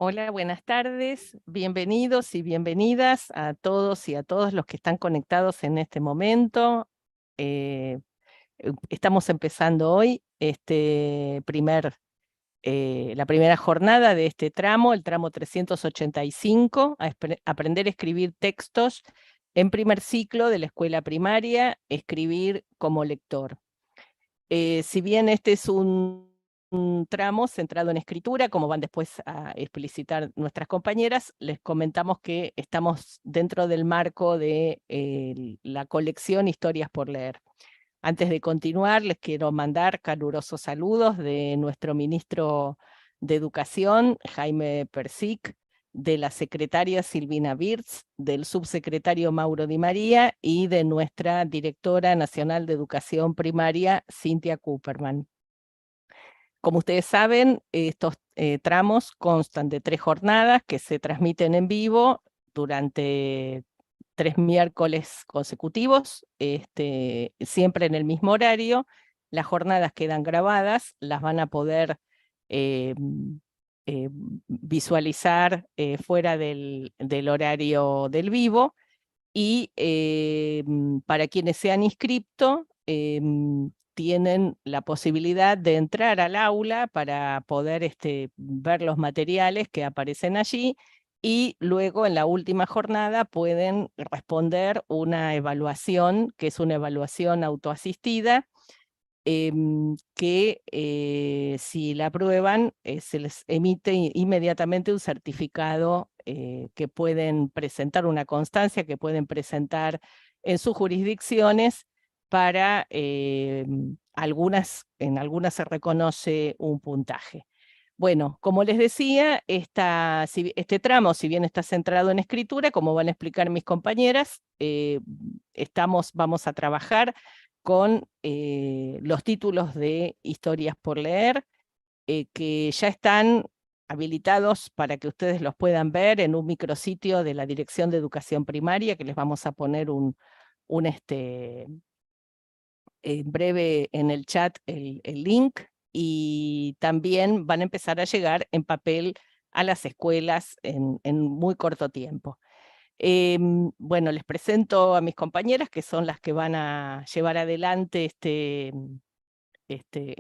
Hola, buenas tardes, bienvenidos y bienvenidas a todos y a todos los que están conectados en este momento. Estamos empezando hoy la primera jornada de este tramo, el tramo 385, aprender a escribir textos en primer ciclo de la escuela primaria, escribir como lector. Si bien este es un tramo centrado en escritura, como van después a explicitar nuestras compañeras, les comentamos que estamos dentro del marco de la colección Historias por Leer. Antes de continuar, les quiero mandar calurosos saludos de nuestro ministro de Educación, Jaime Persic, de la secretaria Silvina Birz, del subsecretario Mauro Di María y de nuestra directora nacional de Educación Primaria, Cynthia Cooperman. Como ustedes saben, estos tramos constan de 3 jornadas que se transmiten en vivo durante 3 miércoles consecutivos, siempre en el mismo horario. Las jornadas quedan grabadas, las van a poder eh, visualizar fuera del horario del vivo, y para quienes se han inscrito, tienen la posibilidad de entrar al aula para poder ver los materiales que aparecen allí, y luego en la última jornada pueden responder una evaluación, que es una evaluación autoasistida, que si la aprueban, se les emite inmediatamente un certificado que pueden presentar, una constancia que pueden presentar en sus jurisdicciones para en algunas se reconoce un puntaje. Bueno, como les decía, este tramo, si bien está centrado en escritura, como van a explicar mis compañeras, vamos a trabajar con los títulos de Historias por Leer, que ya están habilitados para que ustedes los puedan ver en un micrositio de la Dirección de Educación Primaria, que les vamos a poner en breve en el chat el link, y también van a empezar a llegar en papel a las escuelas en muy corto tiempo. Bueno, les presento a mis compañeras, que son las que van a llevar adelante este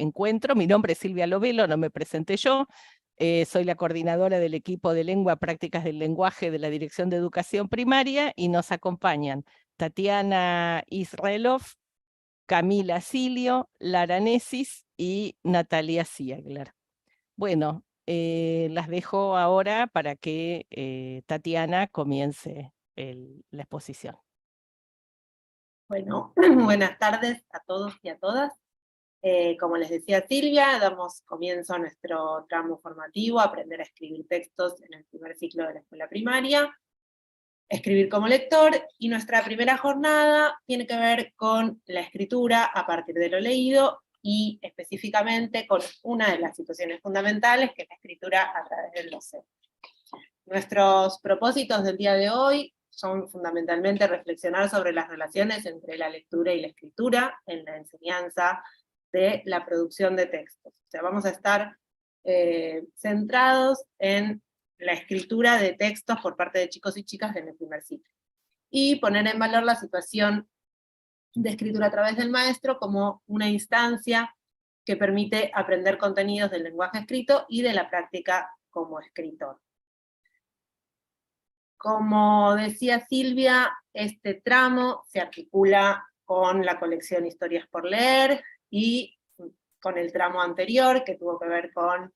encuentro. Mi nombre es Silvia Lovelo, no me presenté yo. Soy la coordinadora del equipo de lengua, prácticas del lenguaje de la Dirección de Educación Primaria, y nos acompañan Tatiana Israelov, Camila Silio, Lara Nesis y Natalia Ziegler. Bueno, las dejo ahora para que Tatiana comience la exposición. Bueno, buenas tardes a todos y a todas. Como les decía Silvia, damos comienzo a nuestro tramo formativo, aprender a escribir textos en el primer ciclo de la escuela primaria, escribir como lector, y nuestra primera jornada tiene que ver con la escritura a partir de lo leído, y específicamente con una de las situaciones fundamentales, que es la escritura a través del docente. Nuestros propósitos del día de hoy son fundamentalmente reflexionar sobre las relaciones entre la lectura y la escritura en la enseñanza de la producción de textos. O sea, vamos a estar centrados en la escritura de textos por parte de chicos y chicas en el primer ciclo, y poner en valor la situación de escritura a través del maestro como una instancia que permite aprender contenidos del lenguaje escrito y de la práctica como escritor. Como decía Silvia, este tramo se articula con la colección Historias por Leer y con el tramo anterior, que tuvo que ver con,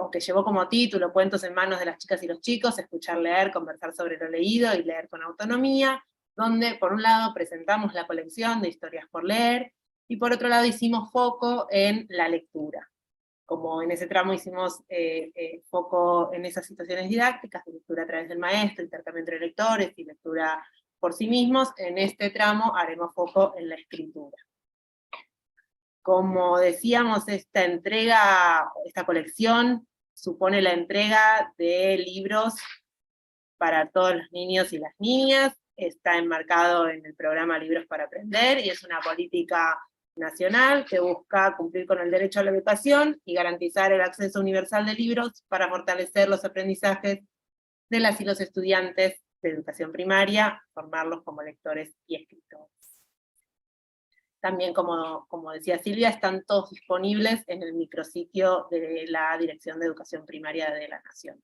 o que llevó como título, Cuentos en manos de las chicas y los chicos, escuchar leer, conversar sobre lo leído y leer con autonomía, donde por un lado presentamos la colección de Historias por Leer, y por otro lado hicimos foco en la lectura. Como en ese tramo hicimos foco en esas situaciones didácticas, de lectura a través del maestro, intercambio entre lectores y lectura por sí mismos, en este tramo haremos foco en la escritura. Como decíamos, esta colección supone la entrega de libros para todos los niños y las niñas, está enmarcado en el programa Libros para Aprender, y es una política nacional que busca cumplir con el derecho a la educación y garantizar el acceso universal de libros para fortalecer los aprendizajes de las y los estudiantes de educación primaria, formarlos como lectores y escritores. También, como decía Silvia, están todos disponibles en el micrositio de la Dirección de Educación Primaria de la Nación.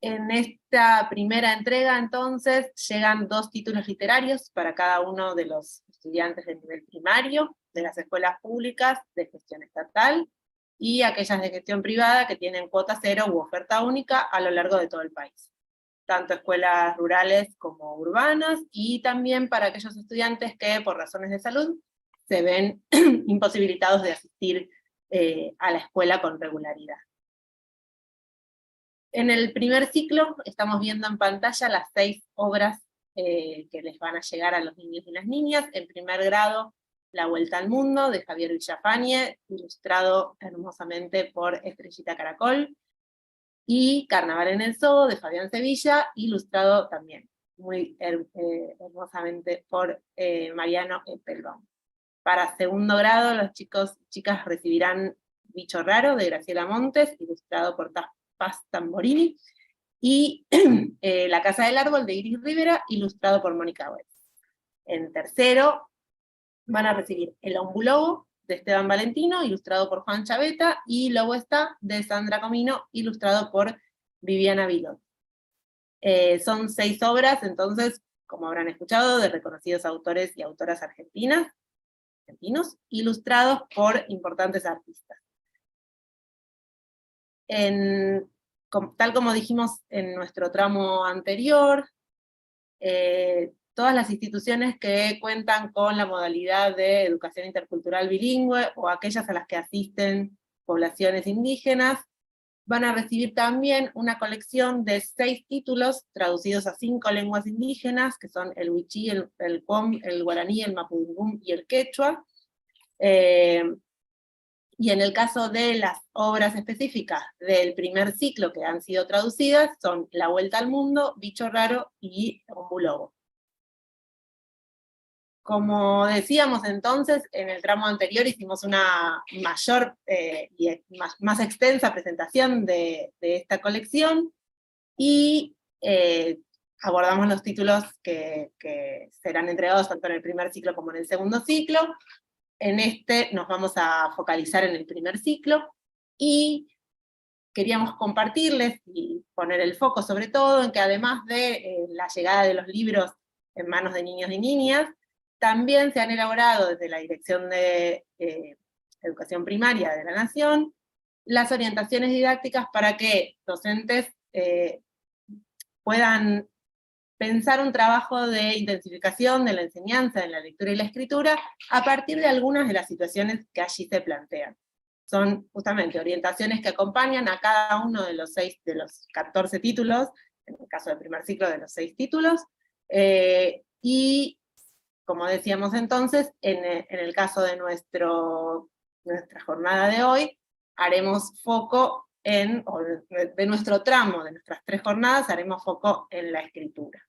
En esta primera entrega, entonces, llegan 2 títulos literarios para cada uno de los estudiantes de nivel primario, de las escuelas públicas de gestión estatal, y aquellas de gestión privada que tienen cuota cero u oferta única a lo largo de todo el país. Tanto escuelas rurales como urbanas, y también para aquellos estudiantes que por razones de salud se ven imposibilitados de asistir a la escuela con regularidad. En el primer ciclo estamos viendo en pantalla las 6 obras que les van a llegar a los niños y las niñas. En primer grado, La Vuelta al Mundo, de Javier Villafañe, ilustrado hermosamente por Estrellita Caracol, y Carnaval en el Zoo, de Fabián Sevilla, ilustrado también muy hermosamente por Mariano Eppelbaum. Para segundo grado, los chicos y chicas recibirán Bicho Raro, de Graciela Montes, ilustrado por Paz Tamborini, y La Casa del Árbol, de Iris Rivera, ilustrado por Mónica Webb. En tercero, van a recibir El Ombulobo, de Esteban Valentino, ilustrado por Juan Chaveta, y Lobo Está, de Sandra Comino, ilustrado por Viviana Vilot. Son 6 obras, entonces, como habrán escuchado, de reconocidos autores y autoras argentinos, ilustrados por importantes artistas. Tal como dijimos en nuestro tramo anterior, todas las instituciones que cuentan con la modalidad de educación intercultural bilingüe, o aquellas a las que asisten poblaciones indígenas, van a recibir también una colección de 6 títulos traducidos a 5 lenguas indígenas, que son el wichí, el cuom, el guaraní, el mapudungún y el quechua. Y en el caso de las obras específicas del primer ciclo que han sido traducidas, son La Vuelta al Mundo, Bicho Raro y Ombulobo. Como decíamos entonces, en el tramo anterior hicimos una mayor y más extensa presentación de esta colección, y abordamos los títulos que serán entregados tanto en el primer ciclo como en el segundo ciclo. En este nos vamos a focalizar en el primer ciclo, y queríamos compartirles y poner el foco sobre todo en que además de la llegada de los libros en manos de niños y niñas, también se han elaborado desde la Dirección de Educación Primaria de la Nación las orientaciones didácticas para que docentes puedan pensar un trabajo de intensificación de la enseñanza en la lectura y la escritura a partir de algunas de las situaciones que allí se plantean. Son justamente orientaciones que acompañan a cada uno de los 14 títulos, en el caso del primer ciclo de los 6 títulos, y como decíamos entonces, en el caso de nuestra jornada de hoy, haremos foco de nuestro tramo, de nuestras 3 jornadas, haremos foco en la escritura.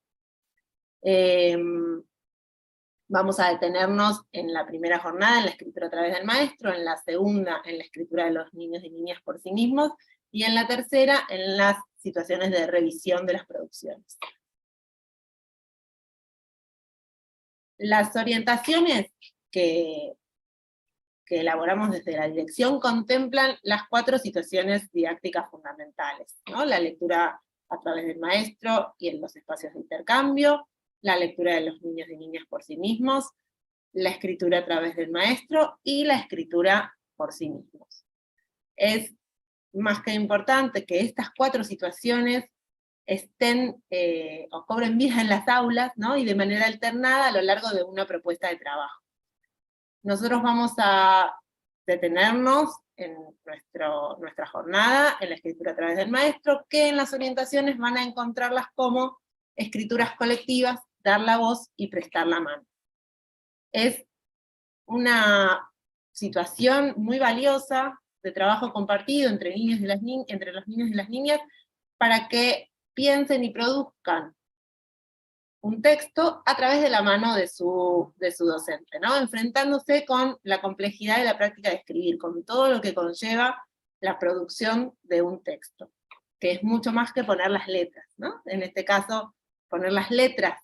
Vamos a detenernos en la primera jornada, en la escritura a través del maestro, en la segunda, en la escritura de los niños y niñas por sí mismos, y en la tercera, en las situaciones de revisión de las producciones. Las orientaciones que elaboramos desde la dirección contemplan las 4 situaciones didácticas fundamentales, ¿no? La lectura a través del maestro y en los espacios de intercambio, la lectura de los niños y niñas por sí mismos, la escritura a través del maestro y la escritura por sí mismos. Es más que importante que estas 4 situaciones estén o cobren vida en las aulas, ¿no? Y de manera alternada a lo largo de una propuesta de trabajo. Nosotros vamos a detenernos en nuestra jornada, en la escritura a través del maestro, que en las orientaciones van a encontrarlas como escrituras colectivas, dar la voz y prestar la mano. Es una situación muy valiosa de trabajo compartido entre los niños y las niñas, para que piensen y produzcan un texto a través de la mano de su docente, ¿no? Enfrentándose con la complejidad de la práctica de escribir, con todo lo que conlleva la producción de un texto, que es mucho más que poner las letras, ¿no? En este caso, poner las letras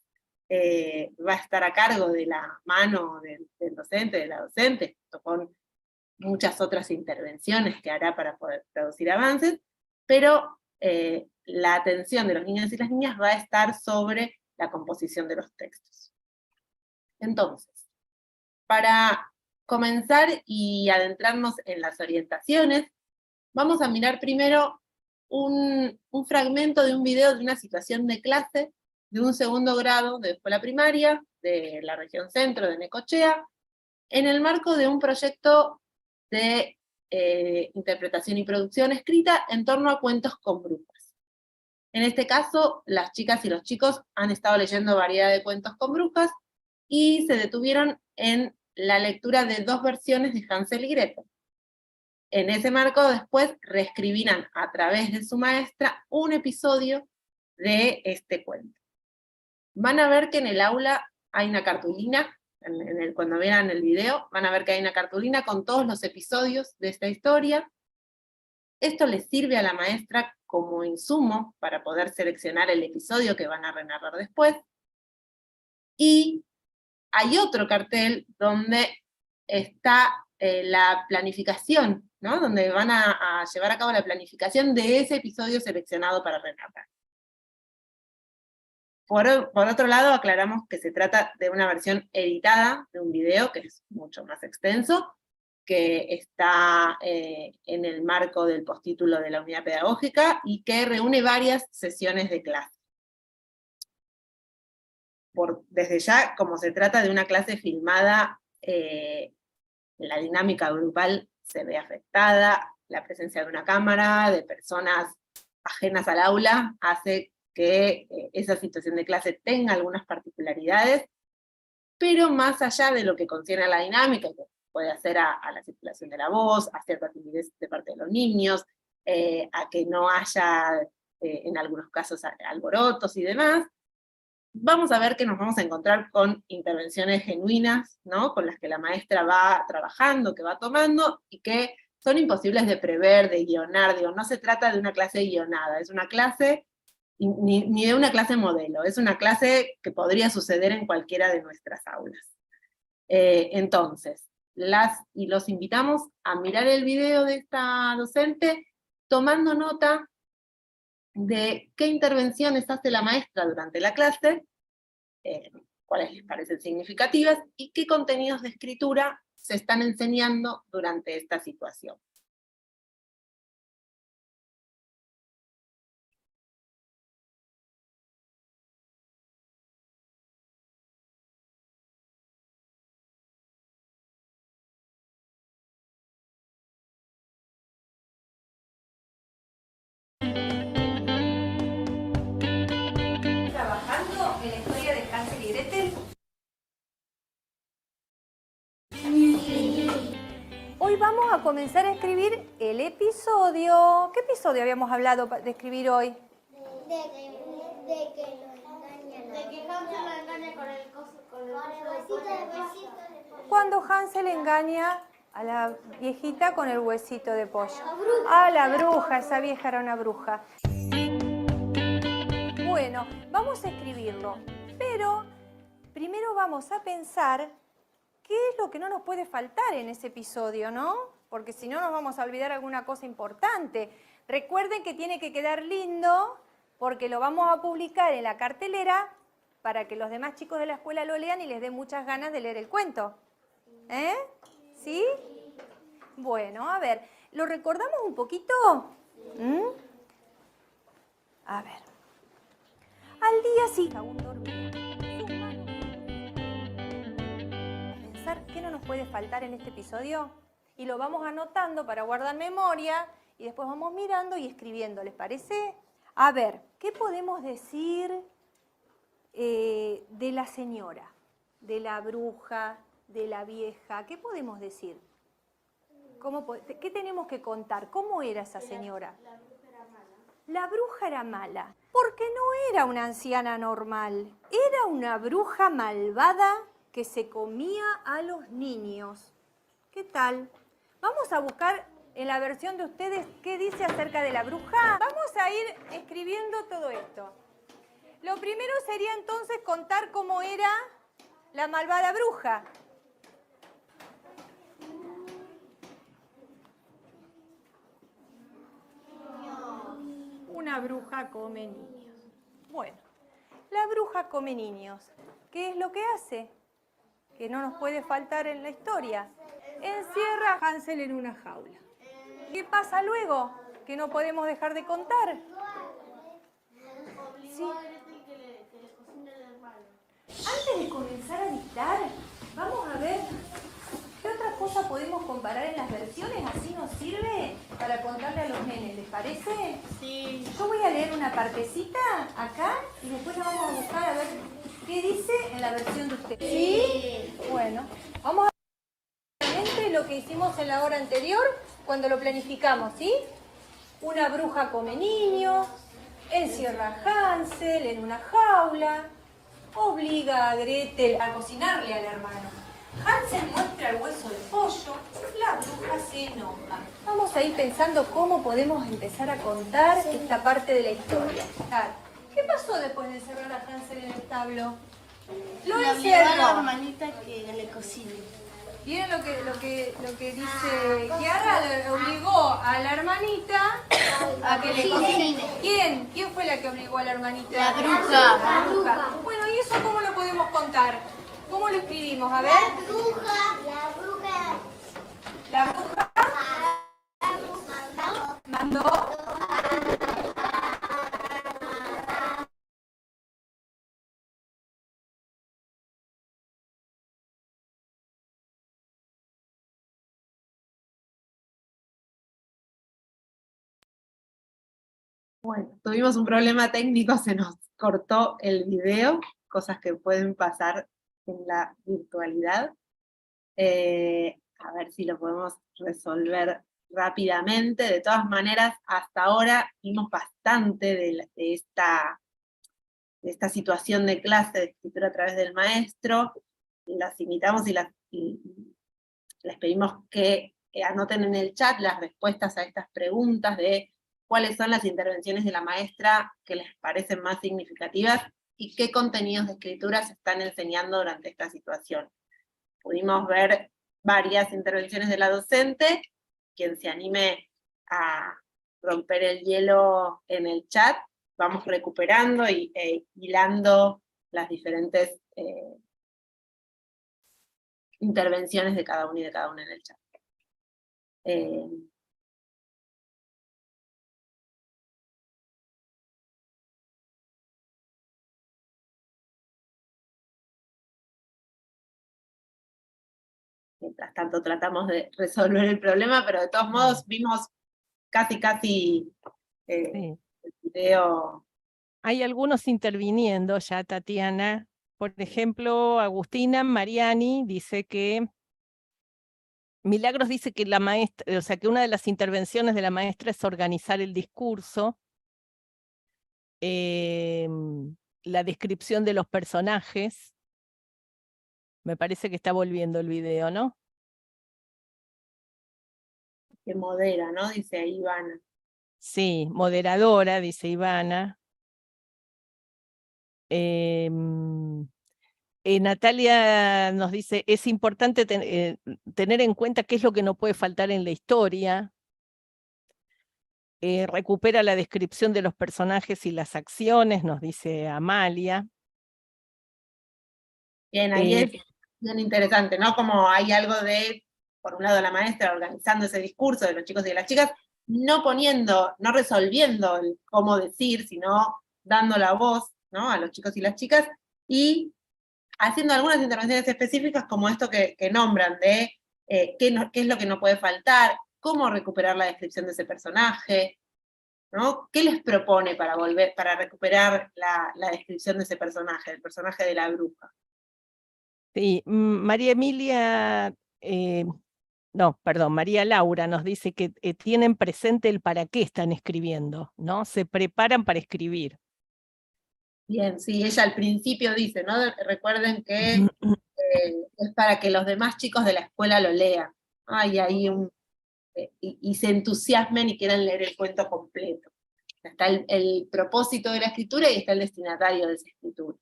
va a estar a cargo de la mano del docente, de la docente, con muchas otras intervenciones que hará para poder producir avances, pero la atención de los niños y las niñas va a estar sobre la composición de los textos. Entonces, para comenzar y adentrarnos en las orientaciones, vamos a mirar primero un fragmento de un video de una situación de clase de un segundo grado de escuela primaria de la región centro de Necochea, en el marco de un proyecto de interpretación y producción escrita en torno a cuentos con brujas. En este caso, las chicas y los chicos han estado leyendo variedad de cuentos con brujas y se detuvieron en la lectura de 2 versiones de Hansel y Gretel. En ese marco, después reescribirán a través de su maestra un episodio de este cuento. Van a ver que en el aula hay una cartulina, cuando vean el video, van a ver que hay una cartulina con todos los episodios de esta historia. Esto les sirve a la maestra como insumo para poder seleccionar el episodio que van a renarrar después. Y hay otro cartel donde está la planificación, ¿no? Donde van a llevar a cabo la planificación de ese episodio seleccionado para renarrar. Por otro lado, aclaramos que se trata de una versión editada de un video, que es mucho más extenso, que está en el marco del postítulo de la unidad pedagógica, y que reúne varias sesiones de clase. Desde ya, como se trata de una clase filmada, la dinámica grupal se ve afectada, la presencia de una cámara, de personas ajenas al aula, hace que esa situación de clase tenga algunas particularidades, pero más allá de lo que concierne a la dinámica, que puede hacer a la circulación de la voz, a cierta timidez de parte de los niños, a que no haya, en algunos casos, alborotos y demás, vamos a ver que nos vamos a encontrar con intervenciones genuinas, ¿no? Con las que la maestra va trabajando, que va tomando, y que son imposibles de prever, de guionar. Digo, no se trata de una clase guionada, es una clase, ni de una clase modelo, es una clase que podría suceder en cualquiera de nuestras aulas. Entonces, los invitamos a mirar el video de esta docente, tomando nota de qué intervenciones hace la maestra durante la clase, cuáles les parecen significativas, y qué contenidos de escritura se están enseñando durante esta situación. ¿Trabajando en la historia de Hansel y Gretel? Hoy vamos a comenzar a escribir el episodio. ¿Qué episodio habíamos hablado de escribir hoy? De que lo engañan. De que Hansel lo engaña con el huesito de pollo. Cuando Hansel engaña a la viejita con el huesito de pollo. Ah, la bruja, esa vieja era una bruja. Bueno, vamos a escribirlo, pero primero vamos a pensar qué es lo que no nos puede faltar en ese episodio, ¿no? Porque si no nos vamos a olvidar alguna cosa importante. Recuerden que tiene que quedar lindo porque lo vamos a publicar en la cartelera para que los demás chicos de la escuela lo lean y les dé muchas ganas de leer el cuento. ¿Eh? ¿Sí? Bueno, a ver, ¿lo recordamos un poquito? A ver. Al día siguiente, aún dormía. Pensar qué no nos puede faltar en este episodio y lo vamos anotando para guardar memoria y después vamos mirando y escribiendo, ¿les parece? A ver, ¿qué podemos decir de la señora, de la bruja, de la vieja? ¿Qué podemos decir? ¿Qué tenemos que contar? ¿Cómo era esa señora? La bruja era mala. La bruja era mala, porque no era una anciana normal, era una bruja malvada que se comía a los niños. ¿Qué tal? Vamos a buscar en la versión de ustedes qué dice acerca de la bruja. Vamos a ir escribiendo todo esto. Lo primero sería entonces contar cómo era la malvada bruja. Una bruja come niños. Bueno, la bruja come niños. ¿Qué es lo que hace? Que no nos puede faltar en la historia. Encierra a Hansel en una jaula. ¿Qué pasa luego? Que no podemos dejar de contar. Sí. Antes de comenzar a dictar, vamos a ver qué otra cosa podemos comparar en las versiones. Así nos sirve para contarle a los nenes, ¿les parece? Sí. Yo voy a leer una partecita acá y después la vamos a buscar a ver qué dice en la versión de ustedes. ¿Sí? Bueno, vamos a ver lo que hicimos en la hora anterior cuando lo planificamos, ¿sí? Una bruja come niños, encierra a Hansel en una jaula, obliga a Gretel a cocinarle al hermano. Hansel muestra el hueso de pollo, la bruja se enoja. Vamos a ir pensando cómo podemos empezar a contar esta parte de la historia. ¿Qué pasó después de encerrar a Hansel en el establo? Lo encerró. A la hermanita que le cocine. ¿Vieron lo que dice Kiara? Le obligó a la hermanita a que le cocine. ¿Quién? ¿Quién fue la que obligó a la hermanita? La bruja. La bruja. Bueno, ¿y eso cómo lo podemos contar? ¿Cómo lo escribimos? A ver. La bruja mandó. Bueno, tuvimos un problema técnico, se nos cortó el video, cosas que pueden pasar en la virtualidad. A ver si lo podemos resolver rápidamente. De todas maneras, hasta ahora vimos bastante de esta situación de clase de escritura a través del maestro. Las invitamos y les pedimos que anoten en el chat las respuestas a estas preguntas de cuáles son las intervenciones de la maestra que les parecen más significativas y qué contenidos de escritura se están enseñando durante esta situación. Pudimos ver varias intervenciones de la docente. Quien se anime a romper el hielo en el chat, vamos recuperando e hilando las diferentes intervenciones de cada uno y de cada una en el chat. Mientras tanto tratamos de resolver el problema, pero de todos modos vimos casi el video. Hay algunos interviniendo ya, Tatiana. Por ejemplo, Agustina Mariani dice que Milagros dice que la maestra, o sea, que una de las intervenciones de la maestra es organizar el discurso, la descripción de los personajes. Me parece que está volviendo el video, ¿no? Que modera, ¿no? Dice ahí Ivana. Sí, moderadora, dice Ivana. Natalia nos dice, es importante tener en cuenta qué es lo que no puede faltar en la historia. Recupera la descripción de los personajes y las acciones, nos dice Amalia. Bien, ahí es bien interesante, ¿no? Como hay algo de, por un lado la maestra organizando ese discurso de los chicos y de las chicas, no resolviendo el cómo decir, sino dando la voz, ¿no? A los chicos y las chicas, y haciendo algunas intervenciones específicas como esto que nombran, de qué es lo que no puede faltar, cómo recuperar la descripción de ese personaje, ¿no? ¿Qué les propone para recuperar la descripción de ese personaje, el personaje de la bruja? Sí, María Emilia no, perdón, María Laura nos dice que tienen presente el para qué están escribiendo, ¿no? Se preparan para escribir. Bien, sí, ella al principio dice, ¿no? Recuerden que es para que los demás chicos de la escuela lo lean. Hay ahí y se entusiasmen y quieran leer el cuento completo. Está el propósito de la escritura y está el destinatario de esa escritura.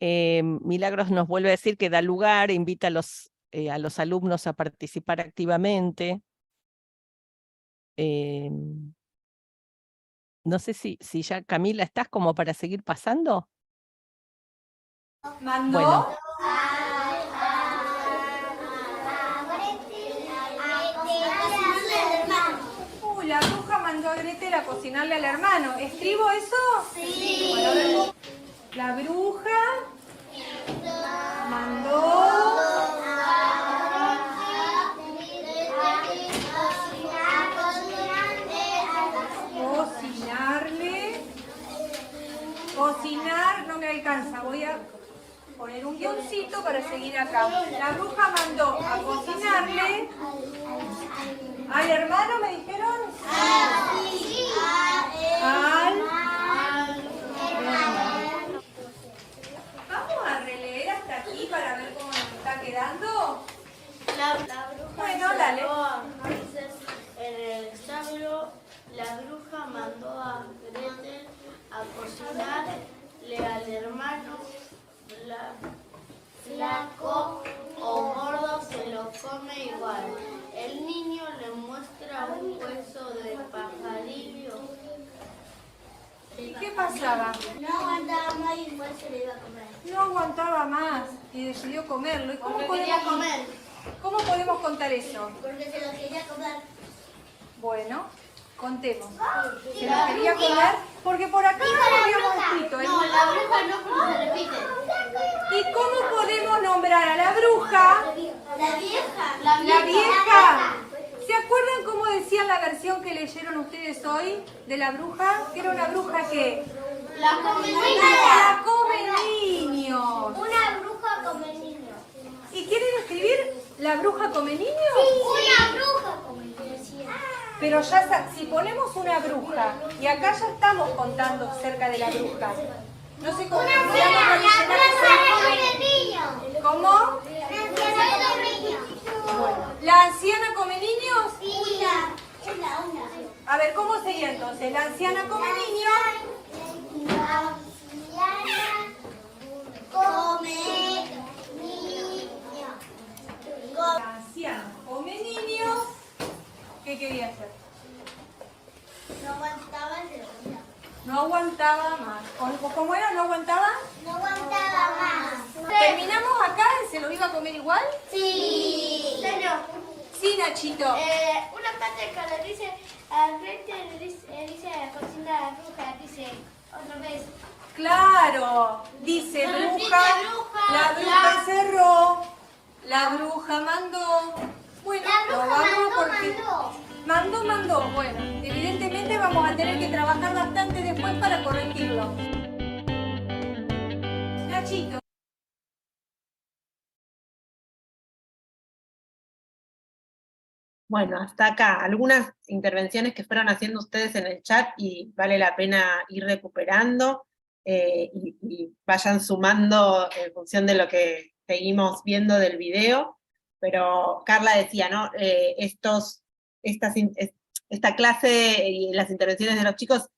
Milagros nos vuelve a decir que da lugar, invita a los alumnos a participar activamente. No sé si ya, Camila, ¿estás como para seguir pasando? ¿Mandó? Bueno. La bruja mandó a Gretel a cocinarle al hermano. ¿Escribo eso? Sí. Bueno, a ver. La bruja mandó cocinar, no me alcanza, voy a poner un guioncito para seguir acá. La bruja mandó a cocinarle al hermano, ¿me dijeron? Vamos a releer hasta aquí para ver cómo nos está quedando. La bruja Bueno, dale. Entonces, en el establo, la bruja mandó a Gretel a cocinarle al hermano flaco o gordo, se lo come igual. El niño le muestra un hueso de pajarillo. ¿Y qué pasaba? No aguantaba más y igual se lo iba a comer. No aguantaba más y decidió comerlo. ¿Y cómo quería comer. ¿Cómo podemos contar eso? Porque se lo quería comer. Bueno, contemos. Se lo quería comer porque por acá no lo habíamos escrito. No, la bruja no, porque se repite. ¿Y cómo podemos nombrar a la bruja? La vieja. La vieja. ¿Se acuerdan cómo decían la versión que leyeron ustedes hoy de la bruja? Que era una bruja que... La come niños. La come niños. Una bruja come niños. ¿Y quieren escribir la bruja come niños? Sí. Una bruja come niños. Pero ya si ponemos una bruja, y acá ya estamos contando acerca de la bruja. No sé cómo... La bruja come niños. ¿Cómo? La anciana come niños. ¿La anciana come niños? Sí. Una. A ver, ¿cómo sería entonces? ¿La anciana come niños? La anciana come niños. La anciana come niños. ¿Qué quería hacer? No aguantaba el reloj. No aguantaba más. ¿Cómo era? ¿No aguantaba? No aguantaba más. ¿Terminamos acá? ¿Se lo iba a comer igual? Sí. Señor. Sí, Nachito. Una parte que le dice al frente, le dice a la cocina a la bruja, dice otra vez. Claro. Dice bruja, la bruja cerró, la bruja mandó. Bueno, La lo bruja vamos mandó. Mandó. Bueno, evidentemente vamos a tener que trabajar bastante después para corregirlo. Nachito. Bueno, hasta acá, algunas intervenciones que fueron haciendo ustedes en el chat y vale la pena ir recuperando y vayan sumando en función de lo que seguimos viendo del video. Pero Carla decía, ¿no? Esta clase y las intervenciones de los chicos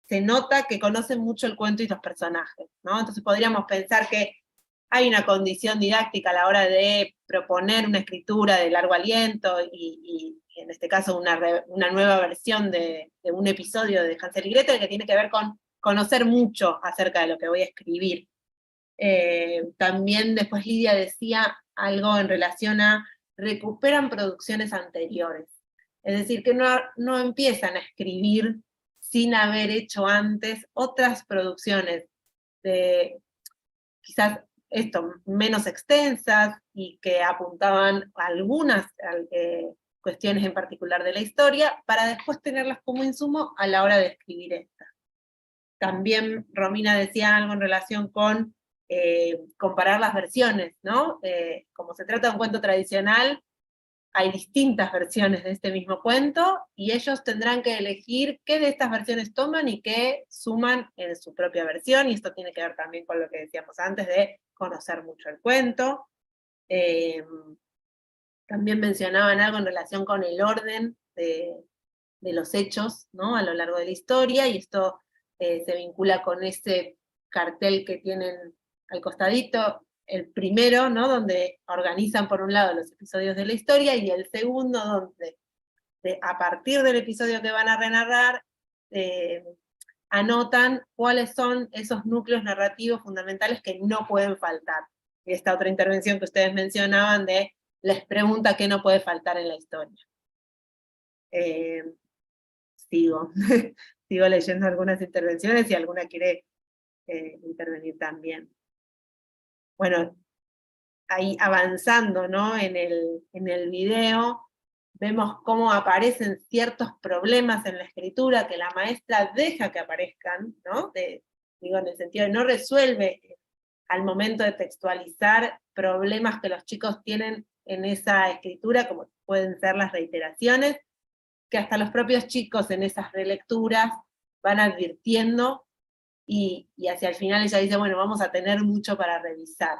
se nota que conocen mucho el cuento y los personajes, ¿no? Entonces podríamos pensar que hay una condición didáctica a la hora de proponer una escritura de largo aliento y en este caso una nueva versión de un episodio de Hansel y Gretel que tiene que ver con conocer mucho acerca de lo que voy a escribir. También después Lidia decía algo en relación a recuperan producciones anteriores. Es decir, que no empiezan a escribir sin haber hecho antes otras producciones de quizás menos extensas y que apuntaban a algunas cuestiones en particular de la historia, para después tenerlas como insumo a la hora de escribir esta. También Romina decía algo en relación con comparar las versiones, ¿no? Como se trata de un cuento tradicional, hay distintas versiones de este mismo cuento, y ellos tendrán que elegir qué de estas versiones toman y qué suman en su propia versión, y esto tiene que ver también con lo que decíamos antes de conocer mucho el cuento. También mencionaban algo en relación con el orden de los hechos, ¿no? A lo largo de la historia, y esto se vincula con ese cartel que tienen al costadito, el primero, ¿no? Donde organizan por un lado los episodios de la historia, y el segundo donde a partir del episodio que van a renarrar, anotan cuáles son esos núcleos narrativos fundamentales que no pueden faltar. Y esta otra intervención que ustedes mencionaban de les pregunta qué no puede faltar en la historia. Sigo leyendo algunas intervenciones, y alguna quiere intervenir también. Bueno, ahí avanzando, ¿no? En el video, vemos cómo aparecen ciertos problemas en la escritura que la maestra deja que aparezcan, ¿no? Digo, en el sentido de no resuelve al momento de textualizar problemas que los chicos tienen en esa escritura, como pueden ser las reiteraciones, que hasta los propios chicos en esas relecturas van advirtiendo, y hacia el final ella dice, bueno, vamos a tener mucho para revisar.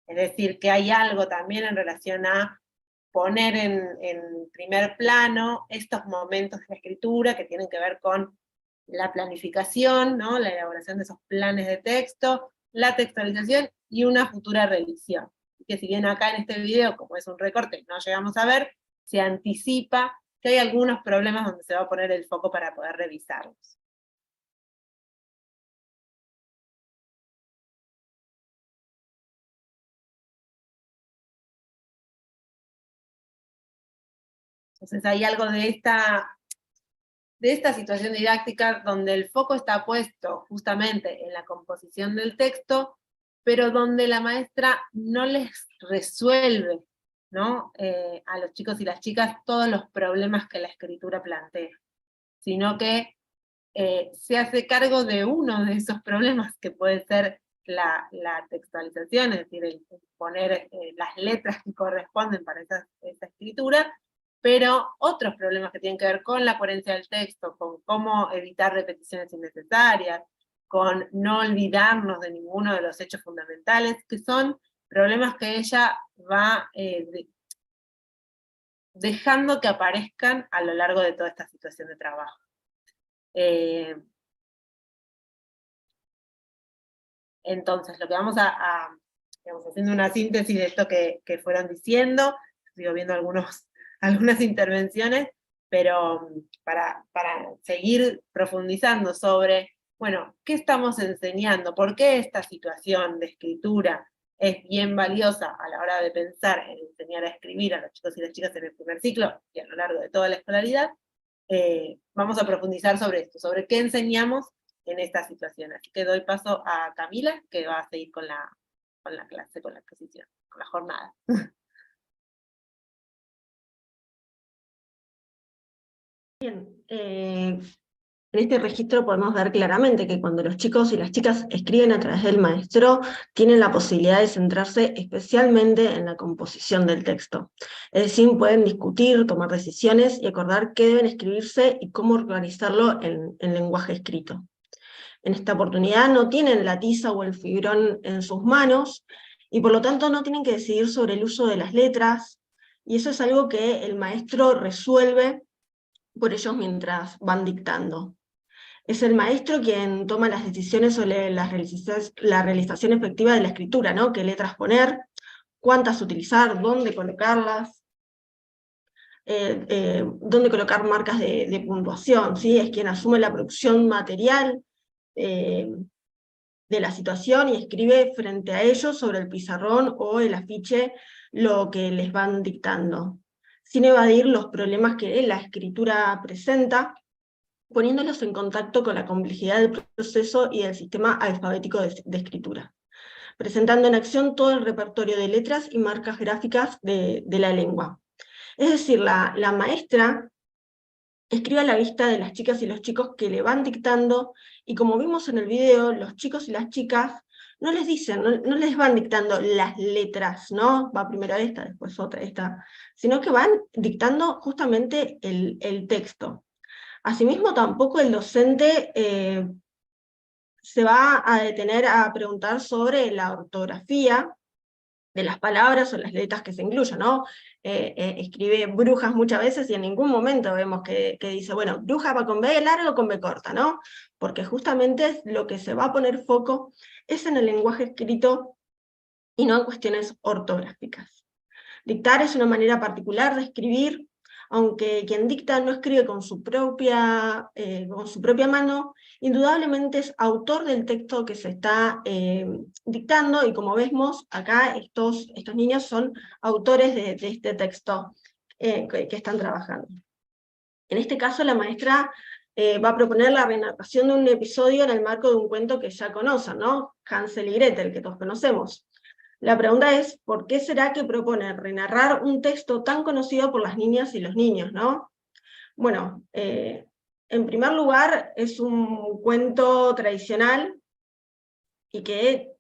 Es decir, que hay algo también en relación a poner en primer plano estos momentos de la escritura que tienen que ver con la planificación, ¿no? La elaboración de esos planes de texto, la textualización y una futura revisión. Que si bien acá en este video, como es un recorte, no llegamos a ver, se anticipa que hay algunos problemas donde se va a poner el foco para poder revisarlos. Entonces hay algo de esta situación didáctica donde el foco está puesto justamente en la composición del texto, pero donde la maestra no les resuelve, ¿no? A los chicos y las chicas todos los problemas que la escritura plantea, sino que se hace cargo de uno de esos problemas, que puede ser la textualización, es decir, el poner las letras que corresponden para esa escritura, pero otros problemas que tienen que ver con la coherencia del texto, con cómo evitar repeticiones innecesarias, con no olvidarnos de ninguno de los hechos fundamentales, que son problemas que ella va dejando que aparezcan a lo largo de toda esta situación de trabajo. Entonces, lo que vamos digamos, haciendo una síntesis de esto que fueron diciendo, sigo viendo algunas intervenciones, pero para seguir profundizando sobre, bueno, ¿qué estamos enseñando? ¿Por qué esta situación de escritura es bien valiosa a la hora de pensar en enseñar a escribir a los chicos y las chicas en el primer ciclo y a lo largo de toda la escolaridad? Vamos a profundizar sobre esto, sobre qué enseñamos en esta situación. Así que doy paso a Camila, que va a seguir con la clase, con la exposición, con la jornada. Bien, en este registro podemos ver claramente que cuando los chicos y las chicas escriben a través del maestro, tienen la posibilidad de centrarse especialmente en la composición del texto. Es decir, pueden discutir, tomar decisiones y acordar qué deben escribirse y cómo organizarlo en lenguaje escrito. En esta oportunidad no tienen la tiza o el fibrón en sus manos, y por lo tanto no tienen que decidir sobre el uso de las letras, y eso es algo que el maestro resuelve por ellos mientras van dictando. Es el maestro quien toma las decisiones sobre la realización efectiva de la escritura, ¿no? Qué letras poner, cuántas utilizar, dónde colocarlas, dónde colocar marcas de puntuación, ¿sí? Es quien asume la producción material de la situación y escribe frente a ellos sobre el pizarrón o el afiche lo que les van dictando, sin evadir los problemas que la escritura presenta, poniéndolos en contacto con la complejidad del proceso y del sistema alfabético de escritura, presentando en acción todo el repertorio de letras y marcas gráficas de la lengua. Es decir, la maestra escribe a la vista de las chicas y los chicos que le van dictando, y como vimos en el video, los chicos y las chicas no les dicen, no les van dictando las letras, ¿no? Va primero esta, después otra, esta, sino que van dictando justamente el texto. Asimismo, tampoco el docente se va a detener a preguntar sobre la ortografía de las palabras o las letras que se incluyan, ¿no? Escribe brujas muchas veces y en ningún momento vemos que dice, bueno, bruja va con B larga o con B corta, ¿no? Porque justamente lo que se va a poner foco es en el lenguaje escrito y no en cuestiones ortográficas. Dictar es una manera particular de escribir, aunque quien dicta no escribe con su propia mano, indudablemente es autor del texto que se está dictando, y como vemos acá, estos niños son autores de este texto que están trabajando. En este caso la maestra va a proponer la renarración de un episodio en el marco de un cuento que ya conocen, ¿no? Hansel y Gretel, que todos conocemos. La pregunta es, ¿por qué será que propone renarrar un texto tan conocido por las niñas y los niños, ¿no? Bueno, en primer lugar, es un cuento tradicional y que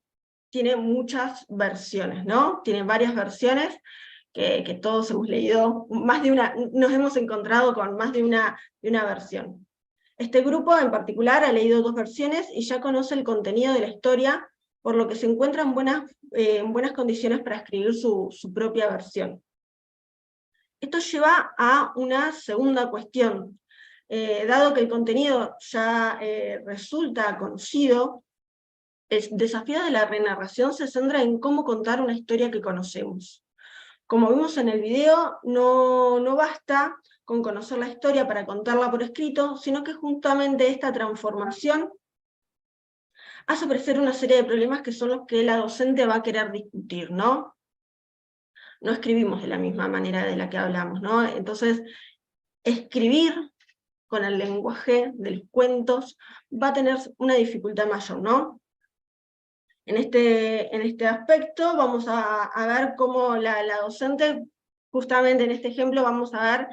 tiene muchas versiones, ¿no? Tiene varias versiones que todos hemos leído, más de una, nos hemos encontrado con más de una versión. Este grupo en particular ha leído 2 versiones y ya conoce el contenido de la historia, por lo que se encuentra en buenas condiciones para escribir su propia versión. Esto lleva a una segunda cuestión. Dado que el contenido ya resulta conocido, el desafío de la renarración se centra en cómo contar una historia que conocemos. Como vimos en el video, no basta con conocer la historia para contarla por escrito, sino que justamente esta transformación hace aparecer una serie de problemas que son los que la docente va a querer discutir, ¿no? No escribimos de la misma manera de la que hablamos, ¿no? Entonces, escribir con el lenguaje de los cuentos va a tener una dificultad mayor, ¿no? En este aspecto vamos a ver cómo la docente, justamente en este ejemplo, vamos a ver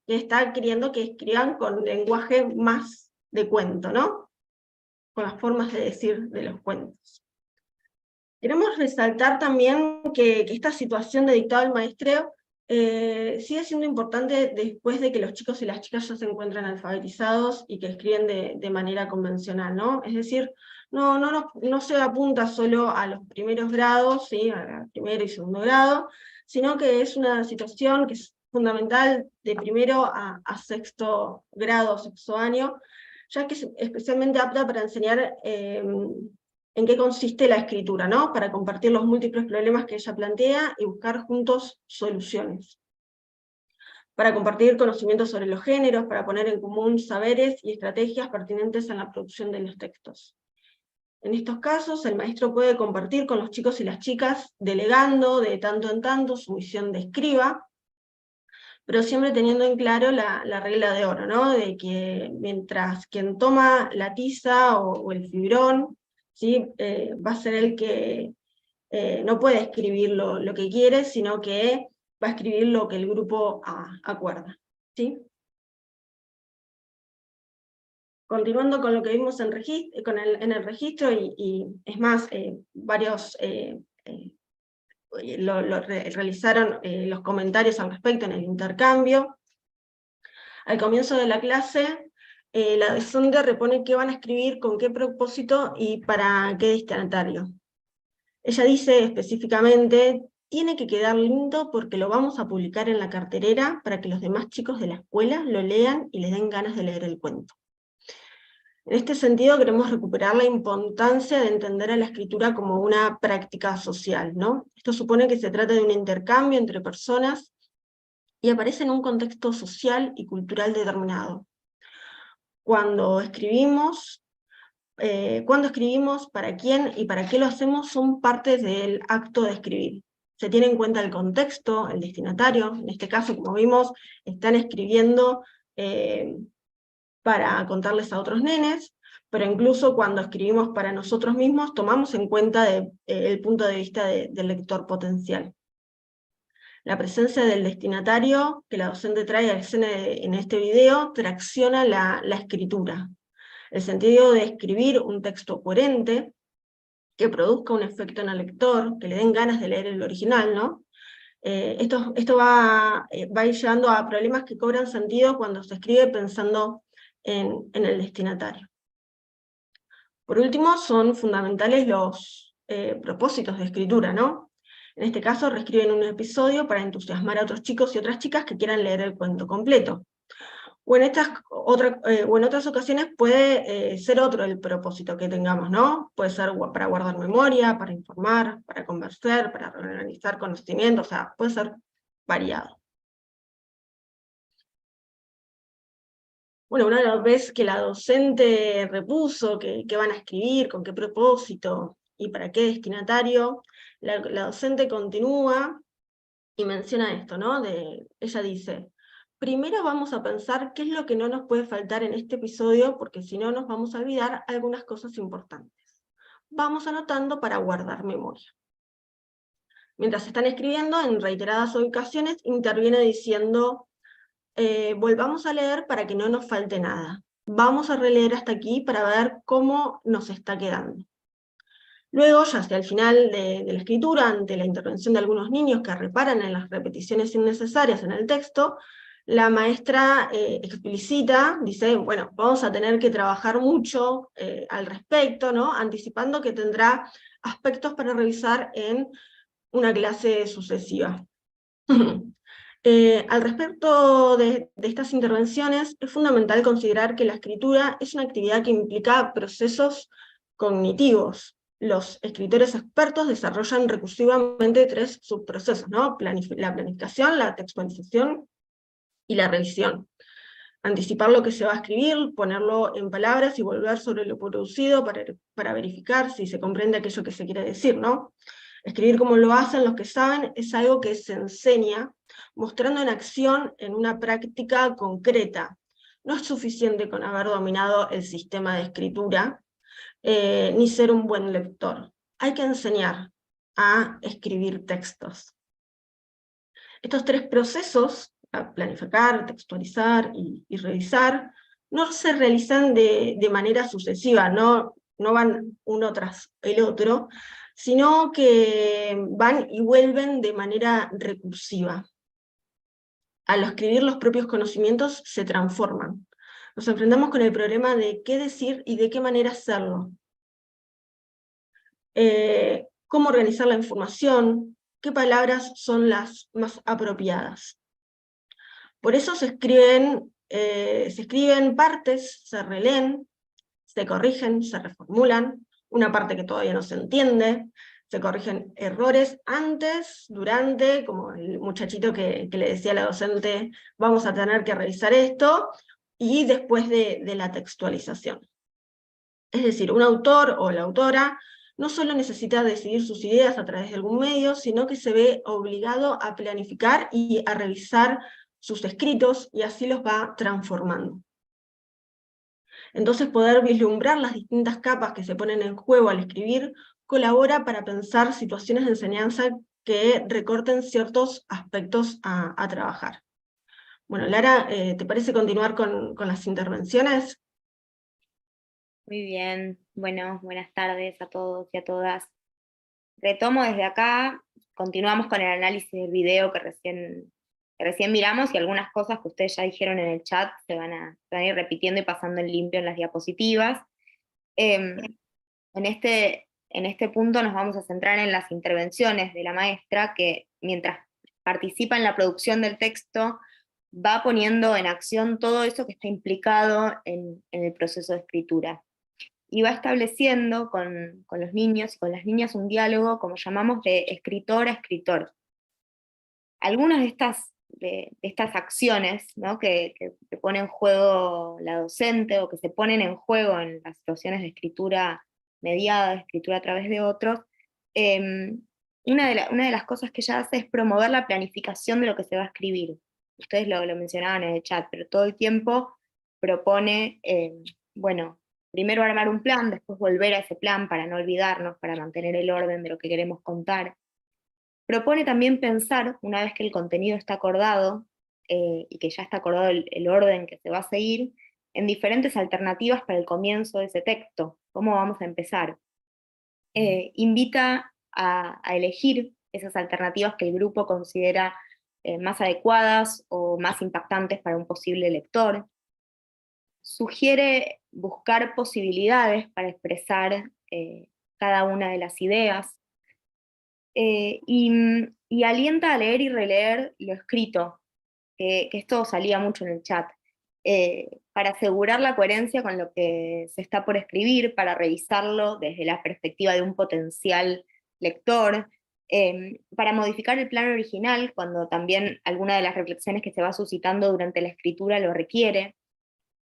que está queriendo que escriban con lenguaje más de cuento, ¿no? Con las formas de decir de los cuentos. Queremos resaltar también que esta situación de dictado al maestreo sigue siendo importante después de que los chicos y las chicas ya se encuentran alfabetizados y que escriben de manera convencional, ¿no? Es decir, no se apunta solo a los primeros grados, ¿sí? A primero y segundo grado, sino que es una situación que es fundamental de primero a sexto grado, sexto año, ya que es especialmente apta para enseñar en qué consiste la escritura, ¿no? Para compartir los múltiples problemas que ella plantea y buscar juntos soluciones. Para compartir conocimientos sobre los géneros, para poner en común saberes y estrategias pertinentes en la producción de los textos. En estos casos, el maestro puede compartir con los chicos y las chicas, delegando de tanto en tanto su misión de escriba, pero siempre teniendo en claro la regla de oro, ¿no? De que mientras quien toma la tiza o el fibrón, ¿sí? Va a ser el que no puede escribir lo que quiere, sino que va a escribir lo que el grupo acuerda, ¿sí? Continuando con lo que vimos en el registro, y es más, varios realizaron los comentarios al respecto en el intercambio. Al comienzo de la clase, la docente repone qué van a escribir, con qué propósito y para qué destinatario. Ella dice específicamente, tiene que quedar lindo porque lo vamos a publicar en la carterera para que los demás chicos de la escuela lo lean y les den ganas de leer el cuento. En este sentido queremos recuperar la importancia de entender a la escritura como una práctica social, ¿no? Esto supone que se trata de un intercambio entre personas y aparece en un contexto social y cultural determinado. Cuando escribimos, para quién y para qué lo hacemos son partes del acto de escribir. Se tiene en cuenta el contexto, el destinatario, en este caso, como vimos, están escribiendo para contarles a otros nenes, pero incluso cuando escribimos para nosotros mismos, tomamos en cuenta el punto de vista del lector potencial. La presencia del destinatario que la docente trae a la escena en este video tracciona la escritura. El sentido de escribir un texto coherente que produzca un efecto en el lector, que le den ganas de leer el original, ¿no? Esto va a ir llevando a problemas que cobran sentido cuando se escribe pensando en el destinatario. Por último, son fundamentales los propósitos de escritura, ¿no? En este caso, reescriben un episodio para entusiasmar a otros chicos y otras chicas que quieran leer el cuento completo. O en otras ocasiones puede ser otro el propósito que tengamos, ¿no? Puede ser para guardar memoria, para informar, para convencer, para organizar conocimiento, o sea, puede ser variado. Bueno, una vez que la docente repuso qué van a escribir, con qué propósito y para qué destinatario, la docente continúa y menciona esto, ¿no? Ella dice: primero vamos a pensar qué es lo que no nos puede faltar en este episodio, porque si no nos vamos a olvidar algunas cosas importantes. Vamos anotando para guardar memoria. Mientras están escribiendo, en reiteradas ocasiones interviene diciendo: volvamos a leer para que no nos falte nada. Vamos a releer hasta aquí para ver cómo nos está quedando. Luego, ya hacia el final de la escritura, ante la intervención de algunos niños que reparan en las repeticiones innecesarias en el texto, la maestra explicita, dice, bueno, vamos a tener que trabajar mucho al respecto, ¿no? Anticipando que tendrá aspectos para revisar en una clase sucesiva. Al respecto de estas intervenciones, es fundamental considerar que la escritura es una actividad que implica procesos cognitivos. Los escritores expertos desarrollan recursivamente 3 subprocesos, ¿no? La planificación, la textualización y la revisión. Anticipar lo que se va a escribir, ponerlo en palabras y volver sobre lo producido para verificar si se comprende aquello que se quiere decir, ¿no? Escribir como lo hacen los que saben es algo que se enseña, mostrando en acción en una práctica concreta. No es suficiente con haber dominado el sistema de escritura, ni ser un buen lector. Hay que enseñar a escribir textos. Estos 3 procesos, planificar, textualizar y revisar, no se realizan de manera sucesiva, no van uno tras el otro, sino que van y vuelven de manera recursiva. Al escribir, los propios conocimientos se transforman. Nos enfrentamos con el problema de qué decir y de qué manera hacerlo. Cómo organizar la información, qué palabras son las más apropiadas. Por eso se escriben partes, se releen, se corrigen, se reformulan, una parte que todavía no se entiende, se corrigen errores antes, durante, como el muchachito que le decía a la docente, vamos a tener que revisar esto, y después de la textualización. Es decir, un autor o la autora no solo necesita decidir sus ideas a través de algún medio, sino que se ve obligado a planificar y a revisar sus escritos, y así los va transformando. Entonces, poder vislumbrar las distintas capas que se ponen en juego al escribir colabora para pensar situaciones de enseñanza que recorten ciertos aspectos a trabajar. Bueno, Lara, ¿te parece continuar con las intervenciones? Muy bien, bueno, buenas tardes a todos y a todas. Retomo desde acá, continuamos con el análisis del video que recién miramos, y algunas cosas que ustedes ya dijeron en el chat se van a ir repitiendo y pasando en limpio en las diapositivas. En este punto nos vamos a centrar en las intervenciones de la maestra, que mientras participa en la producción del texto, va poniendo en acción todo eso que está implicado en el proceso de escritura. Y va estableciendo con los niños y con las niñas un diálogo, como llamamos, de escritor a escritor. Algunas de estas acciones, ¿no?, que pone en juego la docente, o que se ponen en juego en las situaciones de escritura mediada, de escritura a través de otros, una de las cosas que ella hace es promover la planificación de lo que se va a escribir. Ustedes lo mencionaban en el chat, pero todo el tiempo propone, primero armar un plan, después volver a ese plan para no olvidarnos, para mantener el orden de lo que queremos contar. Propone también pensar, una vez que el contenido está acordado, y que ya está acordado el orden que se va a seguir, en diferentes alternativas para el comienzo de ese texto. ¿Cómo vamos a empezar? invita a elegir esas alternativas que el grupo considera más adecuadas o más impactantes para un posible lector. Sugiere buscar posibilidades para expresar cada una de las ideas, y alienta a leer y releer lo escrito, que esto salía mucho en el chat, para asegurar la coherencia con lo que se está por escribir, para revisarlo desde la perspectiva de un potencial lector, para modificar el plan original cuando también alguna de las reflexiones que se va suscitando durante la escritura lo requiere.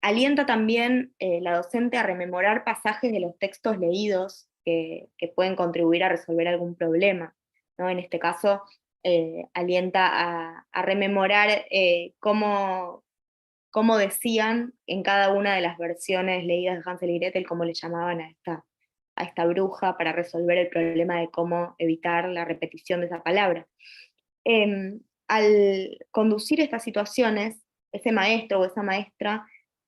Alienta también la docente a rememorar pasajes de los textos leídos que pueden contribuir a resolver algún problema, ¿no? En este caso, alienta a rememorar cómo decían en cada una de las versiones leídas de Hansel y Gretel, cómo le llamaban a esta bruja para resolver el problema de cómo evitar la repetición de esa palabra. Al conducir estas situaciones, ese maestro o esa maestra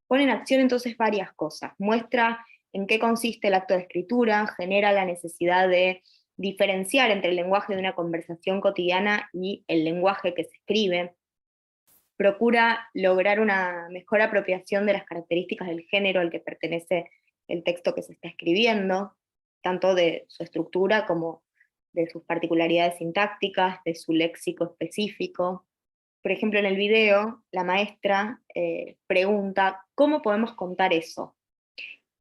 pone en acción entonces varias cosas. Muestra en qué consiste el acto de escritura, genera la necesidad de diferenciar entre el lenguaje de una conversación cotidiana y el lenguaje que se escribe, procura lograr una mejor apropiación de las características del género al que pertenece el texto que se está escribiendo, tanto de su estructura como de sus particularidades sintácticas, de su léxico específico. Por ejemplo, en el video, la maestra pregunta, ¿cómo podemos contar eso?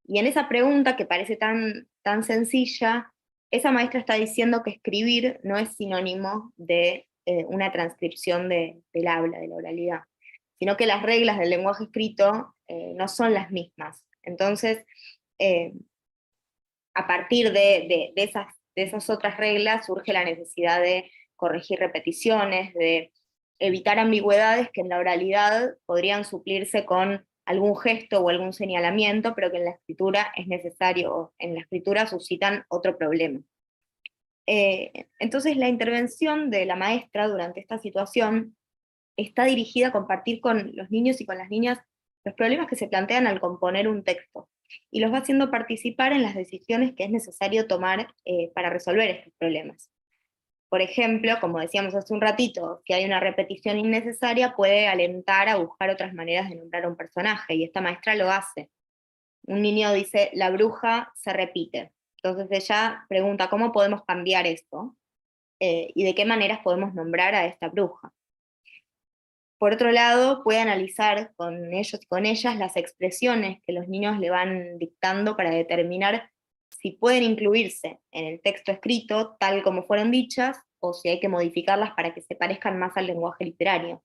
Y en esa pregunta, que parece tan sencilla, esa maestra está diciendo que escribir no es sinónimo de una transcripción del habla, de la oralidad, sino que las reglas del lenguaje escrito no son las mismas. Entonces, a partir de esas otras reglas surge la necesidad de corregir repeticiones, de evitar ambigüedades que en la oralidad podrían suplirse con algún gesto o algún señalamiento, pero que en la escritura es necesario, o en la escritura suscitan otro problema. Entonces la intervención de la maestra durante esta situación está dirigida a compartir con los niños y con las niñas los problemas que se plantean al componer un texto, y los va haciendo participar en las decisiones que es necesario tomar para resolver estos problemas. Por ejemplo, como decíamos hace un ratito, si hay una repetición innecesaria, puede alentar a buscar otras maneras de nombrar a un personaje, y esta maestra lo hace. Un niño dice, la bruja se repite. Entonces ella pregunta, ¿cómo podemos cambiar esto? ¿Y de qué maneras podemos nombrar a esta bruja? Por otro lado, puede analizar con ellos y con ellas las expresiones que los niños le van dictando para determinar si pueden incluirse en el texto escrito tal como fueron dichas, o si hay que modificarlas para que se parezcan más al lenguaje literario.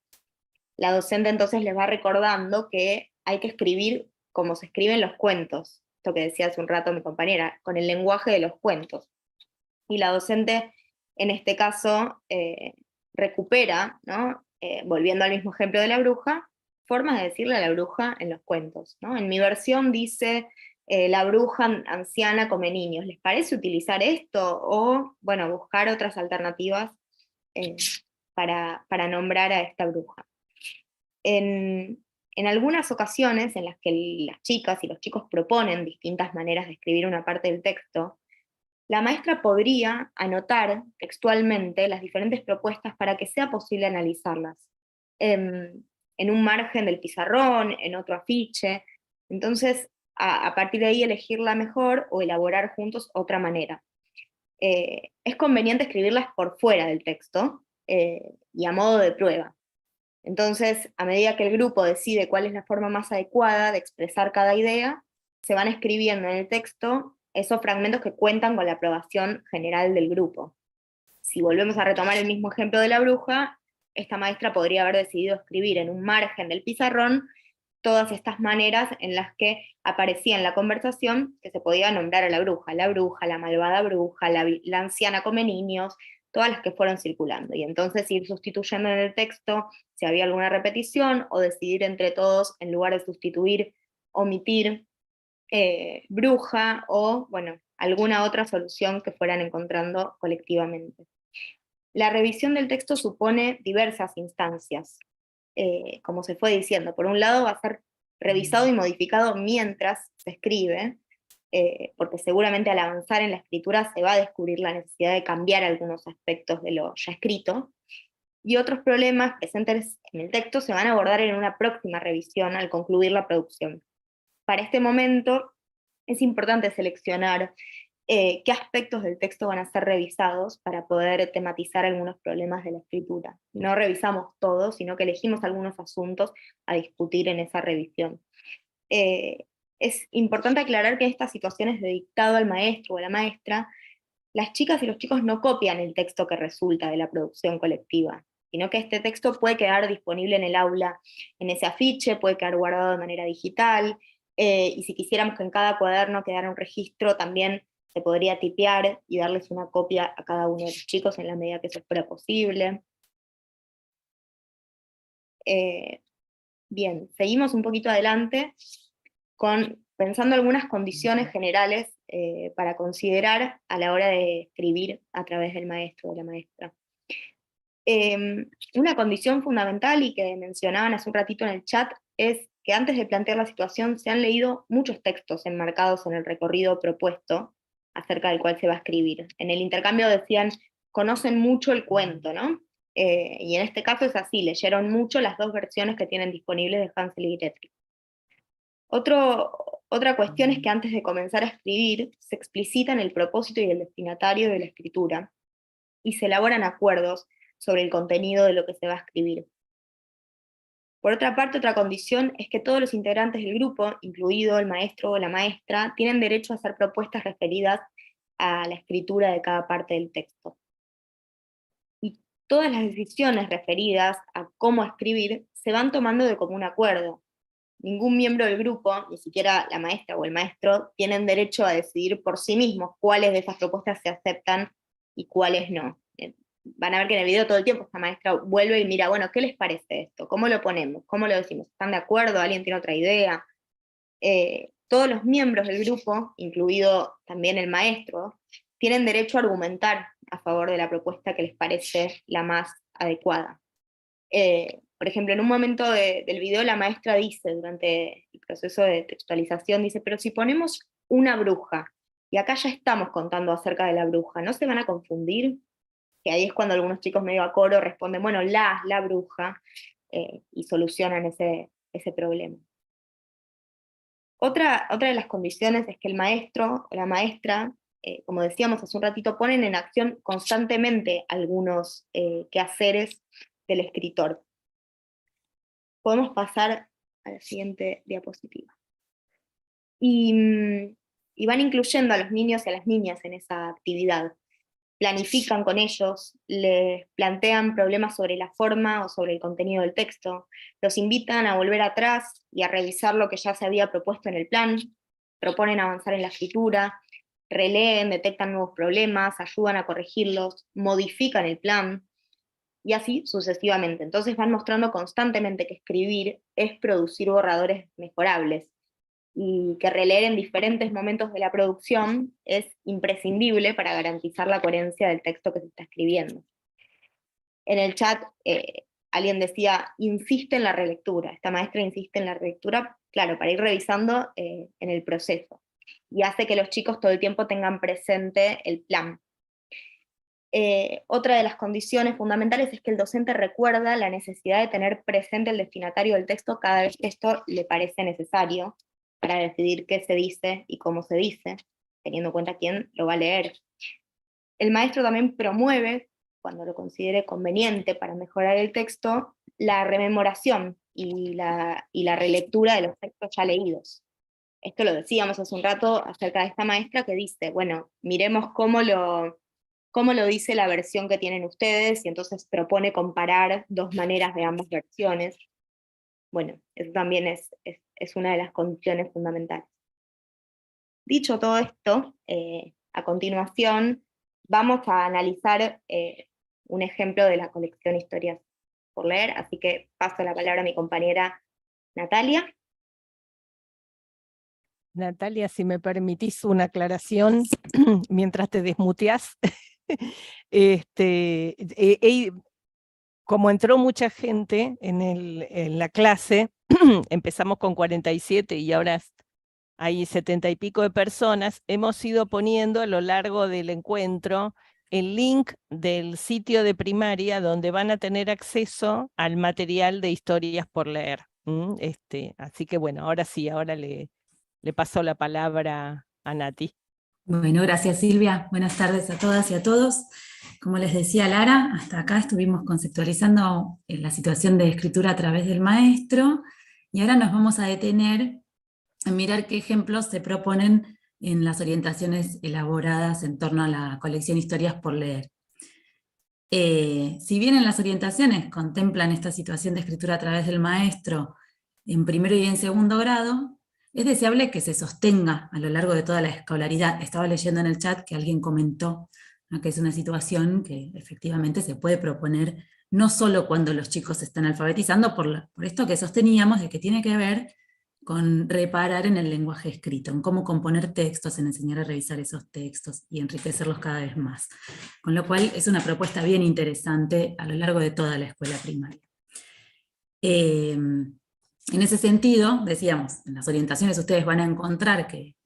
La docente entonces les va recordando que hay que escribir como se escriben los cuentos, esto que decía hace un rato mi compañera, con el lenguaje de los cuentos. Y la docente, en este caso, recupera, ¿no? Volviendo al mismo ejemplo de la bruja, formas de decirle a la bruja en los cuentos, ¿no? En mi versión dice, la bruja anciana come niños. ¿Les parece utilizar esto? O, bueno, buscar otras alternativas para nombrar a esta bruja. En algunas ocasiones en las que las chicas y los chicos proponen distintas maneras de escribir una parte del texto, la maestra podría anotar textualmente las diferentes propuestas para que sea posible analizarlas, en un margen del pizarrón, en otro afiche. Entonces, a partir de ahí elegir la mejor o elaborar juntos otra manera. Es conveniente escribirlas por fuera del texto y a modo de prueba. Entonces, a medida que el grupo decide cuál es la forma más adecuada de expresar cada idea, se van escribiendo en el texto esos fragmentos que cuentan con la aprobación general del grupo. Si volvemos a retomar el mismo ejemplo de la bruja, esta maestra podría haber decidido escribir en un margen del pizarrón todas estas maneras en las que aparecía en la conversación que se podía nombrar a la bruja, la malvada bruja, la anciana come niños, todas las que fueron circulando, y entonces ir sustituyendo en el texto si había alguna repetición, o decidir entre todos, en lugar de sustituir, omitir bruja, o bueno, alguna otra solución que fueran encontrando colectivamente. La revisión del texto supone diversas instancias, como se fue diciendo. Por un lado va a ser revisado y modificado mientras se escribe, porque seguramente al avanzar en la escritura se va a descubrir la necesidad de cambiar algunos aspectos de lo ya escrito, y otros problemas presentes en el texto se van a abordar en una próxima revisión al concluir la producción. Para este momento es importante seleccionar qué aspectos del texto van a ser revisados para poder tematizar algunos problemas de la escritura. No revisamos todo, sino que elegimos algunos asuntos a discutir en esa revisión. Es importante aclarar que en estas situaciones de dictado al maestro o a la maestra, las chicas y los chicos no copian el texto que resulta de la producción colectiva, sino que este texto puede quedar disponible en el aula, en ese afiche, puede quedar guardado de manera digital, y si quisiéramos que en cada cuaderno quedara un registro, también se podría tipear y darles una copia a cada uno de los chicos en la medida que eso fuera posible. Bien, seguimos un poquito adelante pensando algunas condiciones generales para considerar a la hora de escribir a través del maestro o de la maestra. Una condición fundamental y que mencionaban hace un ratito en el chat es que antes de plantear la situación se han leído muchos textos enmarcados en el recorrido propuesto acerca del cual se va a escribir. En el intercambio decían, conocen mucho el cuento, ¿no? Y en este caso es así, leyeron mucho las dos versiones que tienen disponibles de Hansel y Gretel. Otra cuestión es que antes de comenzar a escribir, se explicitan el propósito y el destinatario de la escritura, y se elaboran acuerdos sobre el contenido de lo que se va a escribir. Por otra parte, otra condición es que todos los integrantes del grupo, incluido el maestro o la maestra, tienen derecho a hacer propuestas referidas a la escritura de cada parte del texto. Y todas las decisiones referidas a cómo escribir se van tomando de común acuerdo. Ningún miembro del grupo, ni siquiera la maestra o el maestro, tienen derecho a decidir por sí mismos cuáles de esas propuestas se aceptan y cuáles no. Van a ver que en el video todo el tiempo esta maestra vuelve y mira, bueno, ¿qué les parece esto? ¿Cómo lo ponemos? ¿Cómo lo decimos? ¿Están de acuerdo? ¿Alguien tiene otra idea? Todos los miembros del grupo, incluido también el maestro, tienen derecho a argumentar a favor de la propuesta que les parece la más adecuada. Por ejemplo, en un momento del video la maestra dice, durante el proceso de textualización, dice, pero si ponemos una bruja, y acá ya estamos contando acerca de la bruja, ¿no se van a confundir? Que ahí es cuando algunos chicos medio a coro responden, bueno, la bruja, y solucionan ese problema. Otra de las condiciones es que el maestro o la maestra, como decíamos hace un ratito, ponen en acción constantemente algunos quehaceres del escritor. Podemos pasar a la siguiente diapositiva. Y van incluyendo a los niños y a las niñas en esa actividad. Planifican con ellos, les plantean problemas sobre la forma o sobre el contenido del texto, los invitan a volver atrás y a revisar lo que ya se había propuesto en el plan, proponen avanzar en la escritura, releen, detectan nuevos problemas, ayudan a corregirlos, modifican el plan, y así sucesivamente. Entonces van mostrando constantemente que escribir es producir borradores mejorables, y que releer en diferentes momentos de la producción es imprescindible para garantizar la coherencia del texto que se está escribiendo. En el chat alguien decía, insiste en la relectura, esta maestra insiste en la relectura, claro, para ir revisando en el proceso, y hace que los chicos todo el tiempo tengan presente el plan. Otra de las condiciones fundamentales es que el docente recuerda la necesidad de tener presente el destinatario del texto cada vez que esto le parece necesario, para decidir qué se dice y cómo se dice, teniendo en cuenta quién lo va a leer. El maestro también promueve, cuando lo considere conveniente para mejorar el texto, la rememoración y la relectura de los textos ya leídos. Esto lo decíamos hace un rato acerca de esta maestra que dice, bueno, miremos cómo lo dice la versión que tienen ustedes, y entonces propone comparar dos maneras de ambas versiones. Bueno, eso también es una de las condiciones fundamentales. Dicho todo esto, a continuación vamos a analizar un ejemplo de la colección Historias por Leer, así que paso la palabra a mi compañera Natalia. Natalia, si me permitís una aclaración, mientras te desmuteás. Como entró mucha gente en la clase, empezamos con 47 y ahora hay 70 y pico de personas, hemos ido poniendo a lo largo del encuentro el link del sitio de primaria donde van a tener acceso al material de historias por leer. Así que bueno, ahora sí, ahora le paso la palabra a Nati. Bueno, gracias Silvia. Buenas tardes a todas y a todos. Como les decía Lara, hasta acá estuvimos conceptualizando la situación de escritura a través del maestro, y ahora nos vamos a detener en mirar qué ejemplos se proponen en las orientaciones elaboradas en torno a la colección Historias por Leer. Si bien en las orientaciones contemplan esta situación de escritura a través del maestro en primero y en segundo grado, es deseable que se sostenga a lo largo de toda la escolaridad. Estaba leyendo en el chat que alguien comentó, ¿no?, que es una situación que efectivamente se puede proponer no solo cuando los chicos se están alfabetizando, por esto que sosteníamos de que tiene que ver con reparar en el lenguaje escrito, en cómo componer textos, en enseñar a revisar esos textos y enriquecerlos cada vez más. Con lo cual es una propuesta bien interesante a lo largo de toda la escuela primaria. En ese sentido, decíamos, en las orientaciones ustedes van a encontrar que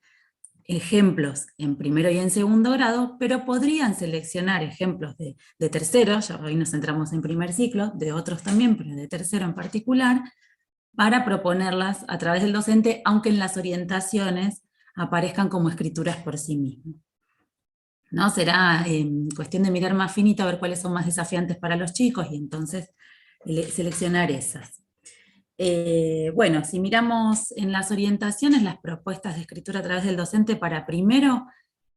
ejemplos en primero y en segundo grado, pero podrían seleccionar ejemplos de tercero, ya hoy nos centramos en primer ciclo, de otros también, pero de tercero en particular, para proponerlas a través del docente, aunque en las orientaciones aparezcan como escrituras por sí mismas. ¿No? Será cuestión de mirar más finito a ver cuáles son más desafiantes para los chicos, y entonces seleccionar esas. Bueno, si miramos en las orientaciones las propuestas de escritura a través del docente para primero,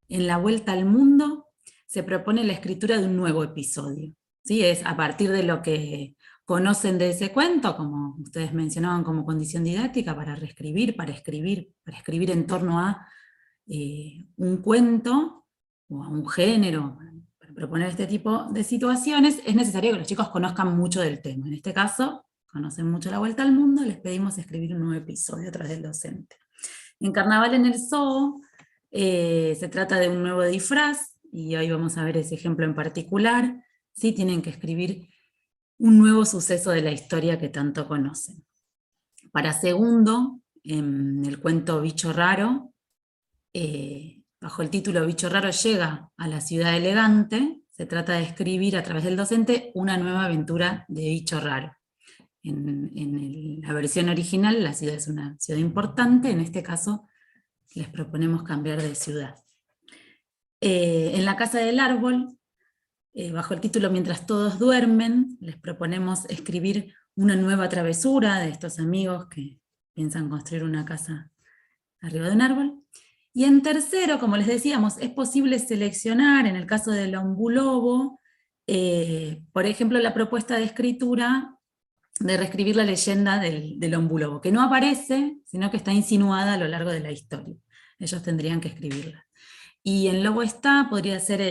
en la vuelta al mundo, se propone la escritura de un nuevo episodio. ¿Sí? Es a partir de lo que conocen de ese cuento, como ustedes mencionaban como condición didáctica, para reescribir, para escribir en torno a un cuento, o a un género, para proponer este tipo de situaciones, es necesario que los chicos conozcan mucho del tema. En este caso, conocen mucho la vuelta al mundo, les pedimos escribir un nuevo episodio a través del docente. En Carnaval en el Zoo, se trata de un nuevo disfraz, y hoy vamos a ver ese ejemplo en particular. Sí, tienen que escribir un nuevo suceso de la historia que tanto conocen. Para segundo, en el cuento Bicho Raro, bajo el título Bicho Raro llega a la ciudad elegante, se trata de escribir a través del docente una nueva aventura de Bicho Raro. En la versión original la ciudad es una ciudad importante, en este caso les proponemos cambiar de ciudad. En La Casa del Árbol, bajo el título Mientras todos duermen, les proponemos escribir una nueva travesura de estos amigos que piensan construir una casa arriba de un árbol. Y en tercero, como les decíamos, es posible seleccionar, en el caso del Ombulobo, por ejemplo, la propuesta de escritura de reescribir la leyenda del Ombulobo, que no aparece, sino que está insinuada a lo largo de la historia. Ellos tendrían que escribirla. Y en Lobo está, podría ser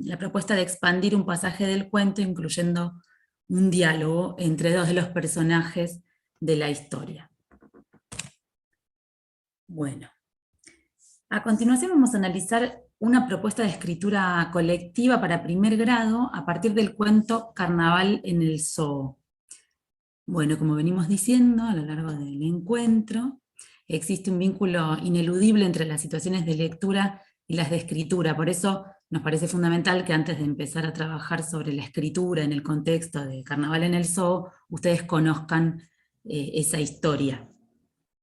la propuesta de expandir un pasaje del cuento, incluyendo un diálogo entre dos de los personajes de la historia. Bueno, a continuación vamos a analizar una propuesta de escritura colectiva para primer grado a partir del cuento Carnaval en el Zoo. Bueno, como venimos diciendo a lo largo del encuentro, existe un vínculo ineludible entre las situaciones de lectura y las de escritura. Por eso nos parece fundamental que antes de empezar a trabajar sobre la escritura en el contexto de Carnaval en el Zoo, ustedes conozcan esa historia.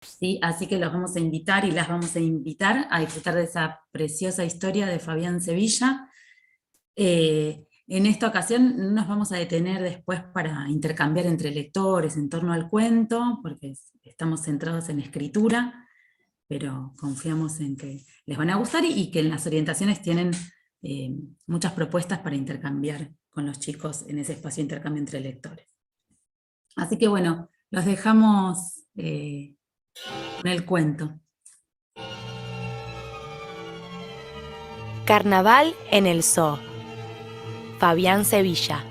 ¿Sí? Así que los vamos a invitar y las vamos a invitar a disfrutar de esa preciosa historia de Fabián Sevilla. En esta ocasión no nos vamos a detener después para intercambiar entre lectores en torno al cuento, porque estamos centrados en escritura, pero confiamos en que les van a gustar y que en las orientaciones tienen muchas propuestas para intercambiar con los chicos en ese espacio de intercambio entre lectores. Así que bueno, los dejamos con el cuento. Carnaval en el Zoo. Fabián Sevilla.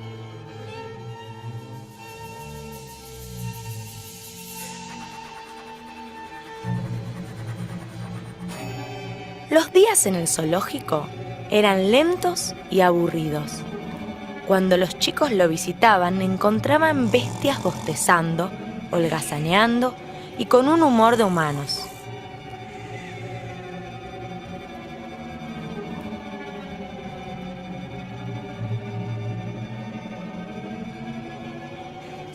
Los días en el zoológico eran lentos y aburridos. Cuando los chicos lo visitaban, encontraban bestias bostezando, holgazaneando y con un humor de humanos.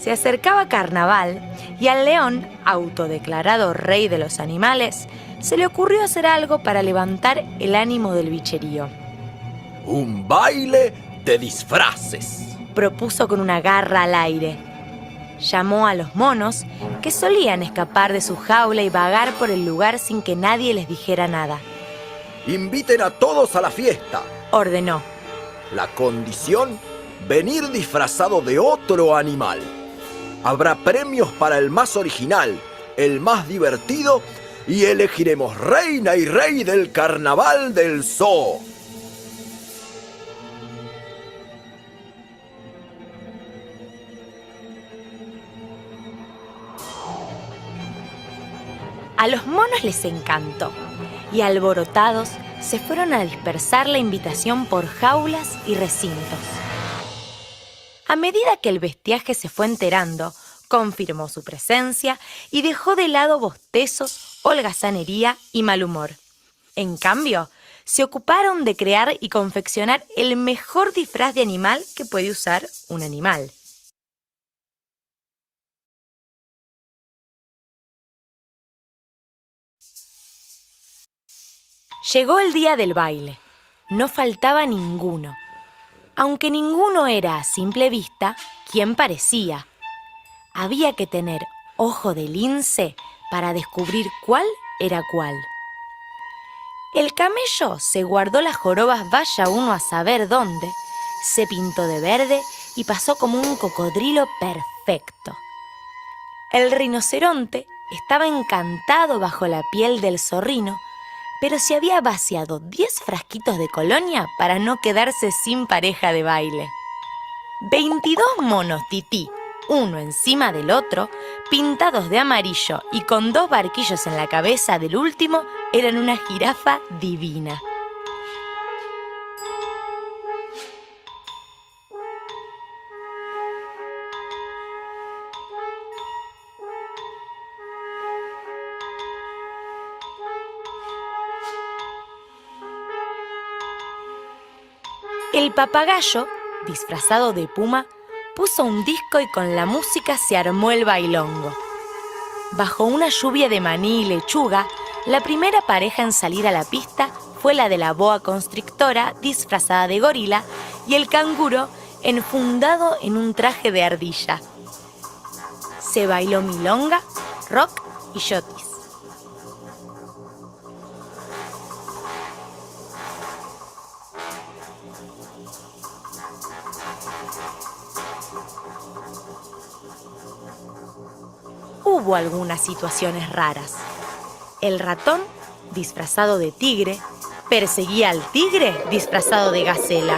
Se acercaba Carnaval y al león, autodeclarado rey de los animales, se le ocurrió hacer algo para levantar el ánimo del bicherío. ¡Un baile de disfraces!, propuso con una garra al aire. Llamó a los monos, que solían escapar de su jaula y vagar por el lugar sin que nadie les dijera nada. Inviten a todos a la fiesta, ordenó. La condición, venir disfrazado de otro animal. Habrá premios para el más original, el más divertido, y elegiremos reina y rey del carnaval del zoo. A los monos les encantó y alborotados se fueron a dispersar la invitación por jaulas y recintos. A medida que el bestiaje se fue enterando, confirmó su presencia y dejó de lado bostezos, holgazanería y mal humor. En cambio, se ocuparon de crear y confeccionar el mejor disfraz de animal que puede usar un animal. Llegó el día del baile. No faltaba ninguno. Aunque ninguno era a simple vista quien parecía. Había que tener ojo de lince para descubrir cuál era cuál. El camello se guardó las jorobas vaya uno a saber dónde, se pintó de verde y pasó como un cocodrilo perfecto. El rinoceronte estaba encantado bajo la piel del zorrino, pero se había vaciado 10 frasquitos de colonia para no quedarse sin pareja de baile. 22 monos tití, uno encima del otro, pintados de amarillo y con 2 barquillos en la cabeza del último, eran una jirafa divina. El papagayo, disfrazado de puma, puso un disco y con la música se armó el bailongo. Bajo una lluvia de maní y lechuga, la primera pareja en salir a la pista fue la de la boa constrictora disfrazada de gorila y el canguro enfundado en un traje de ardilla. Se bailó milonga, rock y yotis. Hubo algunas situaciones raras. El ratón, disfrazado de tigre, perseguía al tigre disfrazado de gacela.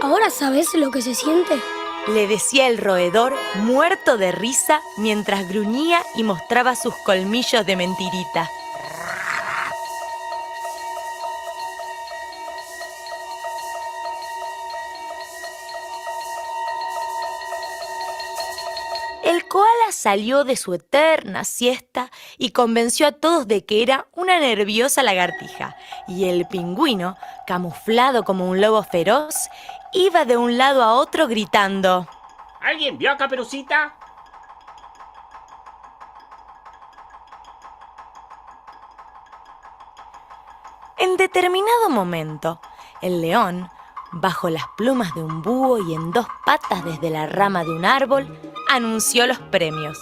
¿Ahora sabes lo que se siente?, le decía el roedor, muerto de risa, mientras gruñía y mostraba sus colmillos de mentirita. El koala salió de su eterna siesta y convenció a todos de que era una nerviosa lagartija, y el pingüino, camuflado como un lobo feroz, iba de un lado a otro gritando: ¿Alguien vio a Caperucita? En determinado momento, el león, bajo las plumas de un búho y en 2 patas desde la rama de un árbol, anunció los premios.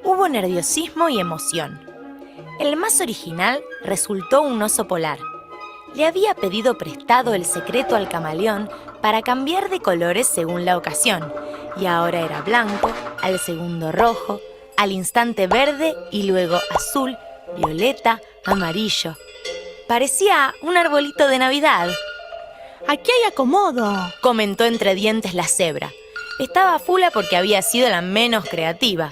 Hubo nerviosismo y emoción. El más original resultó un oso polar. Le había pedido prestado el secreto al camaleón para cambiar de colores según la ocasión, y ahora era blanco, al segundo rojo, al instante verde y luego azul, violeta, amarillo. Parecía un arbolito de Navidad. ¡Aquí hay acomodo!, comentó entre dientes la cebra. Estaba fula porque había sido la menos creativa.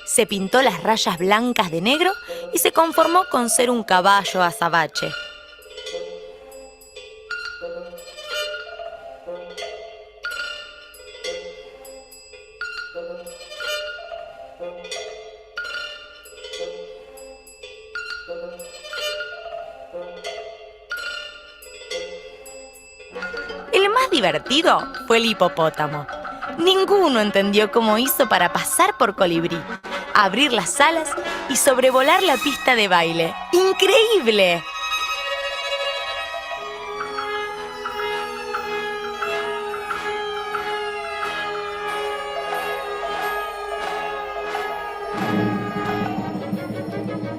Se pintó las rayas blancas de negro y se conformó con ser un caballo azabache. El más divertido fue el hipopótamo. Ninguno entendió cómo hizo para pasar por colibrí, abrir las alas y sobrevolar la pista de baile. ¡Increíble!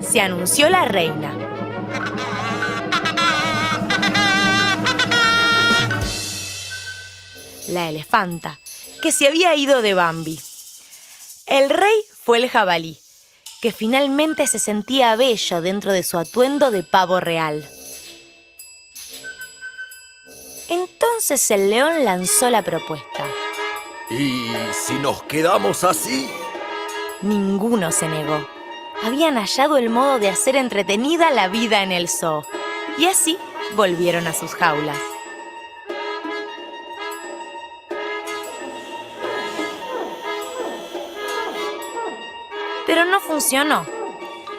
Se anunció la reina. La elefanta, que se había ido de Bambi. El rey fue el jabalí, que finalmente se sentía bello dentro de su atuendo de pavo real. Entonces el león lanzó la propuesta. ¿Y si nos quedamos así? Ninguno se negó. Habían hallado el modo de hacer entretenida la vida en el zoo, y así volvieron a sus jaulas. Pero no funcionó.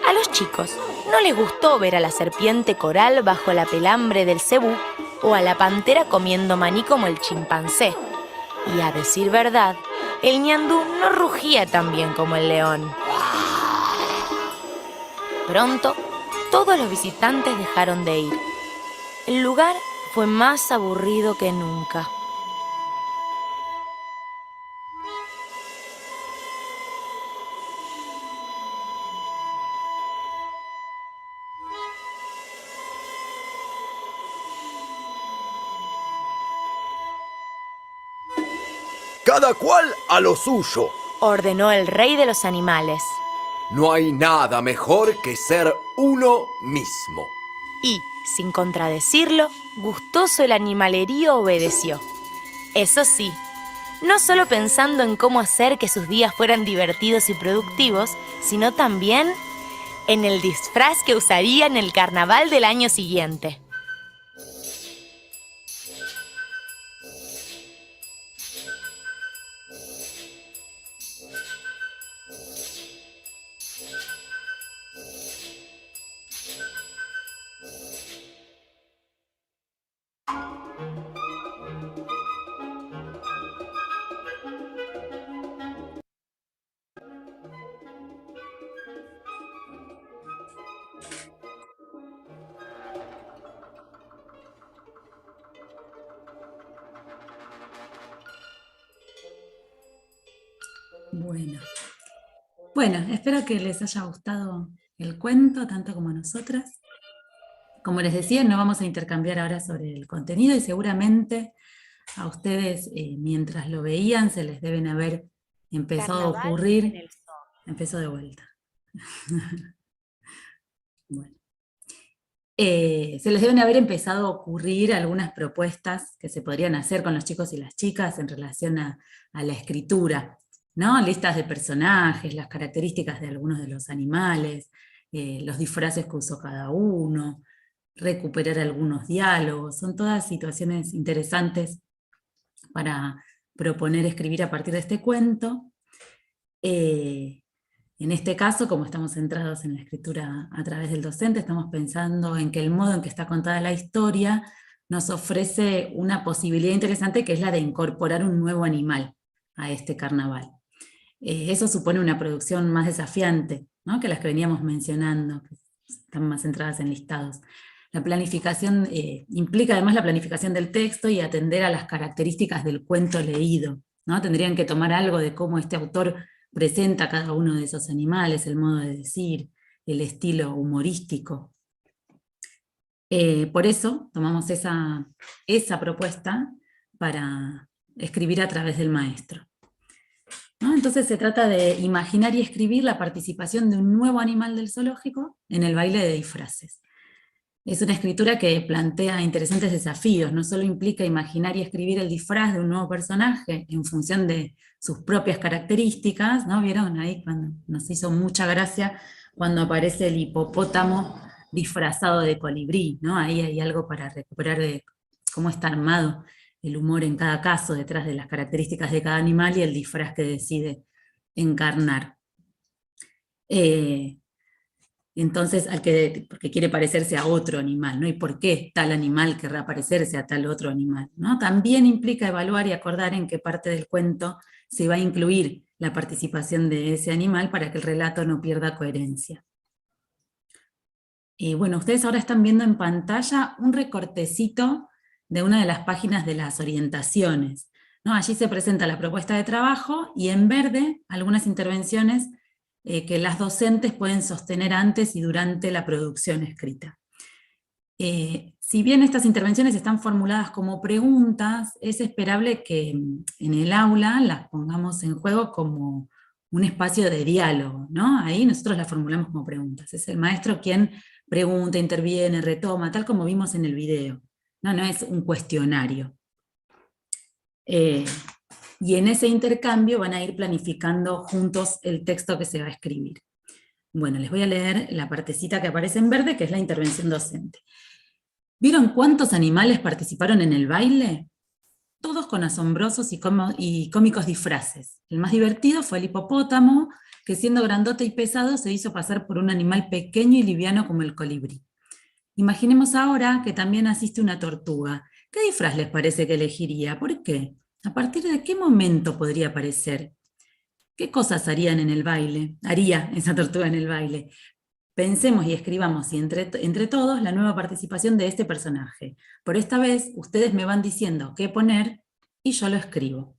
A los chicos no les gustó ver a la serpiente coral bajo la pelambre del cebú o a la pantera comiendo maní como el chimpancé. Y a decir verdad, el ñandú no rugía tan bien como el león. Pronto, todos los visitantes dejaron de ir. El lugar fue más aburrido que nunca. Cada cual a lo suyo. Ordenó el rey de los animales. No hay nada mejor que ser uno mismo. Y, sin contradecirlo, gustoso el animalerío obedeció. Eso sí, no solo pensando en cómo hacer que sus días fueran divertidos y productivos, sino también en el disfraz que usaría en el carnaval del año siguiente. Bueno, espero que les haya gustado el cuento, tanto como a nosotras. Como les decía, no vamos a intercambiar ahora sobre el contenido y seguramente a ustedes, mientras lo veían, se les deben haber empezado a ocurrir. Empezó de vuelta. Bueno. Se les deben haber empezado a ocurrir algunas propuestas que se podrían hacer con los chicos y las chicas en relación a la escritura, ¿no? Listas de personajes, las características de algunos de los animales, los disfraces que usó cada uno, recuperar algunos diálogos. Son todas situaciones interesantes para proponer escribir a partir de este cuento. En este caso, como estamos centrados en la escritura a través del docente, estamos pensando en que el modo en que está contada la historia nos ofrece una posibilidad interesante, que es la de incorporar un nuevo animal a este carnaval. Eso supone una producción más desafiante, ¿no?, que las que veníamos mencionando, que están más centradas en listados. La planificación implica además la planificación del texto y atender a las características del cuento leído, ¿no? Tendrían que tomar algo de cómo este autor presenta cada uno de esos animales, el modo de decir, el estilo humorístico. Por eso tomamos esa propuesta para escribir a través del maestro, ¿no? Entonces se trata de imaginar y escribir la participación de un nuevo animal del zoológico en el baile de disfraces. Es una escritura que plantea interesantes desafíos, no solo implica imaginar y escribir el disfraz de un nuevo personaje en función de sus propias características, ¿no? ¿Vieron ahí cuando nos hizo mucha gracia cuando aparece el hipopótamo disfrazado de colibrí, ¿no? Ahí hay algo para recuperar de cómo está armado el humor en cada caso, detrás de las características de cada animal y el disfraz que decide encarnar. entonces porque quiere parecerse a otro animal, ¿no? ¿Y por qué tal animal querrá parecerse a tal otro animal, ¿no? También implica evaluar y acordar en qué parte del cuento se va a incluir la participación de ese animal para que el relato no pierda coherencia. Bueno, ustedes ahora están viendo en pantalla un recortecito de una de las páginas de las orientaciones, ¿no? Allí se presenta la propuesta de trabajo y en verde algunas intervenciones que las docentes pueden sostener antes y durante la producción escrita. Si bien estas intervenciones están formuladas como preguntas, es esperable que en el aula las pongamos en juego como un espacio de diálogo, ¿no? Ahí nosotros las formulamos como preguntas. Es el maestro quien pregunta, interviene, retoma, tal como vimos en el video. No es un cuestionario. Y en ese intercambio van a ir planificando juntos el texto que se va a escribir. Bueno, les voy a leer la partecita que aparece en verde, que es la intervención docente. ¿Vieron cuántos animales participaron en el baile? Todos con asombrosos y cómicos disfraces. El más divertido fue el hipopótamo, que siendo grandote y pesado se hizo pasar por un animal pequeño y liviano como el colibrí. Imaginemos ahora que también asiste una tortuga. ¿Qué disfraz les parece que elegiría? ¿Por qué? ¿A partir de qué momento podría aparecer? ¿Qué cosas harían en el baile? Haría esa tortuga en el baile. Pensemos y escribamos y entre todos la nueva participación de este personaje. Por esta vez, ustedes me van diciendo qué poner y yo lo escribo.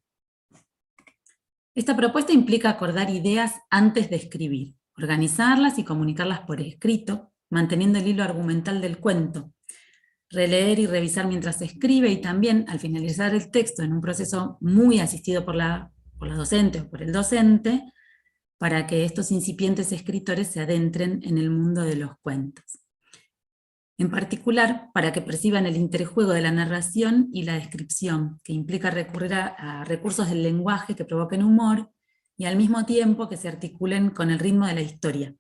Esta propuesta implica acordar ideas antes de escribir, organizarlas y comunicarlas por escrito, manteniendo el hilo argumental del cuento. Releer y revisar mientras se escribe y también, al finalizar el texto en un proceso muy asistido por la docente o por el docente, para que estos incipientes escritores se adentren en el mundo de los cuentos. En particular, para que perciban el interjuego de la narración y la descripción, que implica recurrir a recursos del lenguaje que provoquen humor, y al mismo tiempo que se articulen con el ritmo de la historia.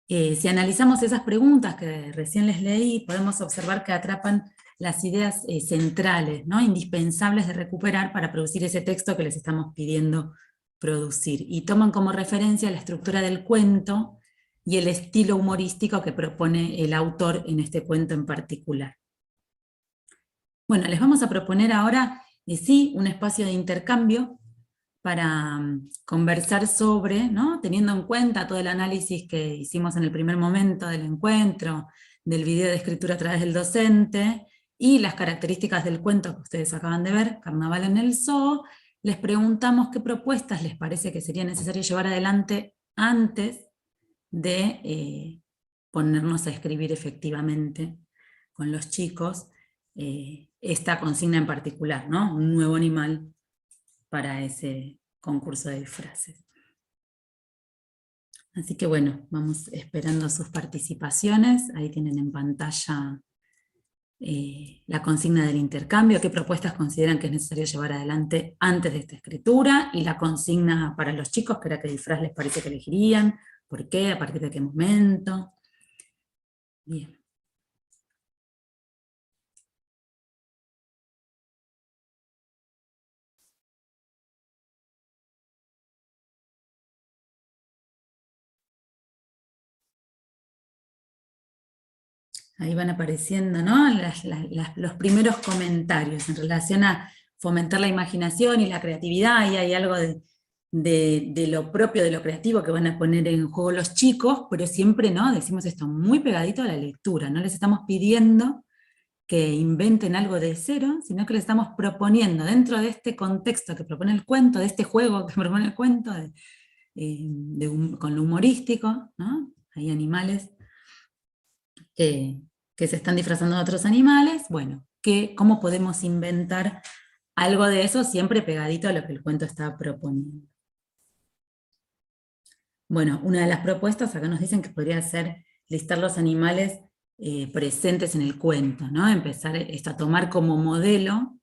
Si analizamos esas preguntas que recién les leí, podemos observar que atrapan las ideas centrales, ¿no? Indispensables de recuperar para producir ese texto que les estamos pidiendo producir, y toman como referencia la estructura del cuento y el estilo humorístico que propone el autor en este cuento en particular. Bueno, les vamos a proponer ahora, sí, un espacio de intercambio para conversar sobre, ¿no? Teniendo en cuenta todo el análisis que hicimos en el primer momento del encuentro, del video de escritura a través del docente, y las características del cuento que ustedes acaban de ver, Carnaval en el Zoo. Les preguntamos qué propuestas les parece que sería necesario llevar adelante antes de ponernos a escribir efectivamente con los chicos esta consigna en particular, ¿no? Un nuevo animal para ese concurso de disfraces. Así que bueno, vamos esperando sus participaciones. Ahí tienen en pantalla la consigna del intercambio, qué propuestas consideran que es necesario llevar adelante antes de esta escritura, y la consigna para los chicos, que era qué disfraz les parece que elegirían, por qué, a partir de qué momento. Bien. Ahí van apareciendo, ¿no? Los primeros comentarios en relación a fomentar la imaginación y la creatividad, y hay algo de lo propio, de lo creativo que van a poner en juego los chicos, pero siempre, ¿no? Decimos esto, muy pegadito a la lectura, no les estamos pidiendo que inventen algo de cero, sino que les estamos proponiendo, dentro de este contexto que propone el cuento, de este juego que propone el cuento, con lo humorístico, ¿no? Hay animales que se están disfrazando de otros animales, bueno, ¿cómo podemos inventar algo de eso siempre pegadito a lo que el cuento está proponiendo? Bueno, una de las propuestas, acá nos dicen que podría ser listar los animales presentes en el cuento, ¿no? Empezar esto, a tomar como modelo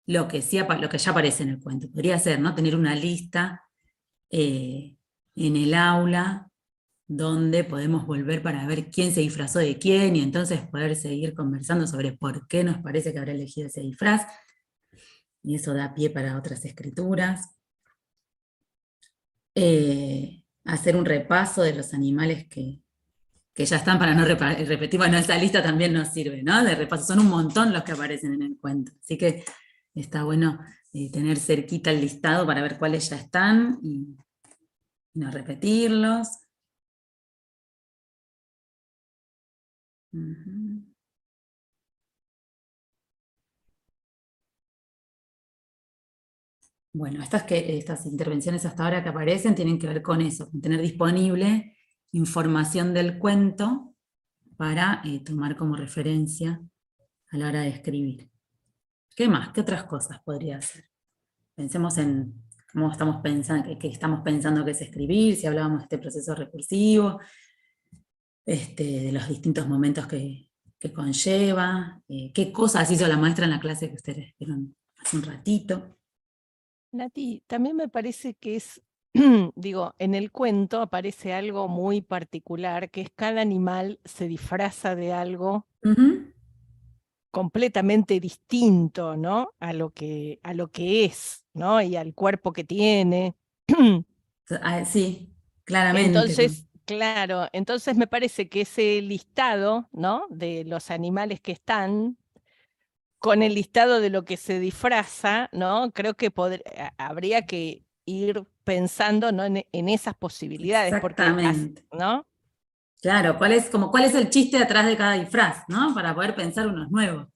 lo que ya aparece en el cuento. Podría ser, ¿no? Tener una lista en el aula donde podemos volver para ver quién se disfrazó de quién, y entonces poder seguir conversando sobre por qué nos parece que habrá elegido ese disfraz, y eso da pie para otras escrituras. hacer un repaso de los animales que ya están para no repetir. Bueno, esa lista también nos sirve, ¿no? De repaso, son un montón los que aparecen en el cuento. Así que está bueno tener cerquita el listado para ver cuáles ya están y no repetirlos. Bueno, estas intervenciones hasta ahora que aparecen tienen que ver con eso, con tener disponible información del cuento para tomar como referencia a la hora de escribir. ¿Qué más? ¿Qué otras cosas podría hacer? Pensemos en cómo estamos pensando, qué estamos pensando que es escribir, si hablábamos de este proceso recursivo, de los distintos momentos que conlleva, qué cosas hizo la maestra en la clase que ustedes vieron hace un ratito. Nati, también me parece que es, digo, en el cuento aparece algo muy particular, que es cada animal se disfraza de algo completamente distinto, ¿no? A lo que es, ¿no? Y al cuerpo que tiene. Sí, claramente. Entonces, claro, entonces me parece que ese listado, ¿no? De los animales que están, con el listado de lo que se disfraza, ¿no? Creo que habría que ir pensando, ¿no? en esas posibilidades. Exactamente. Porque, ¿no? Claro, ¿cuál es el chiste detrás de cada disfraz, ¿no? Para poder pensar unos nuevos.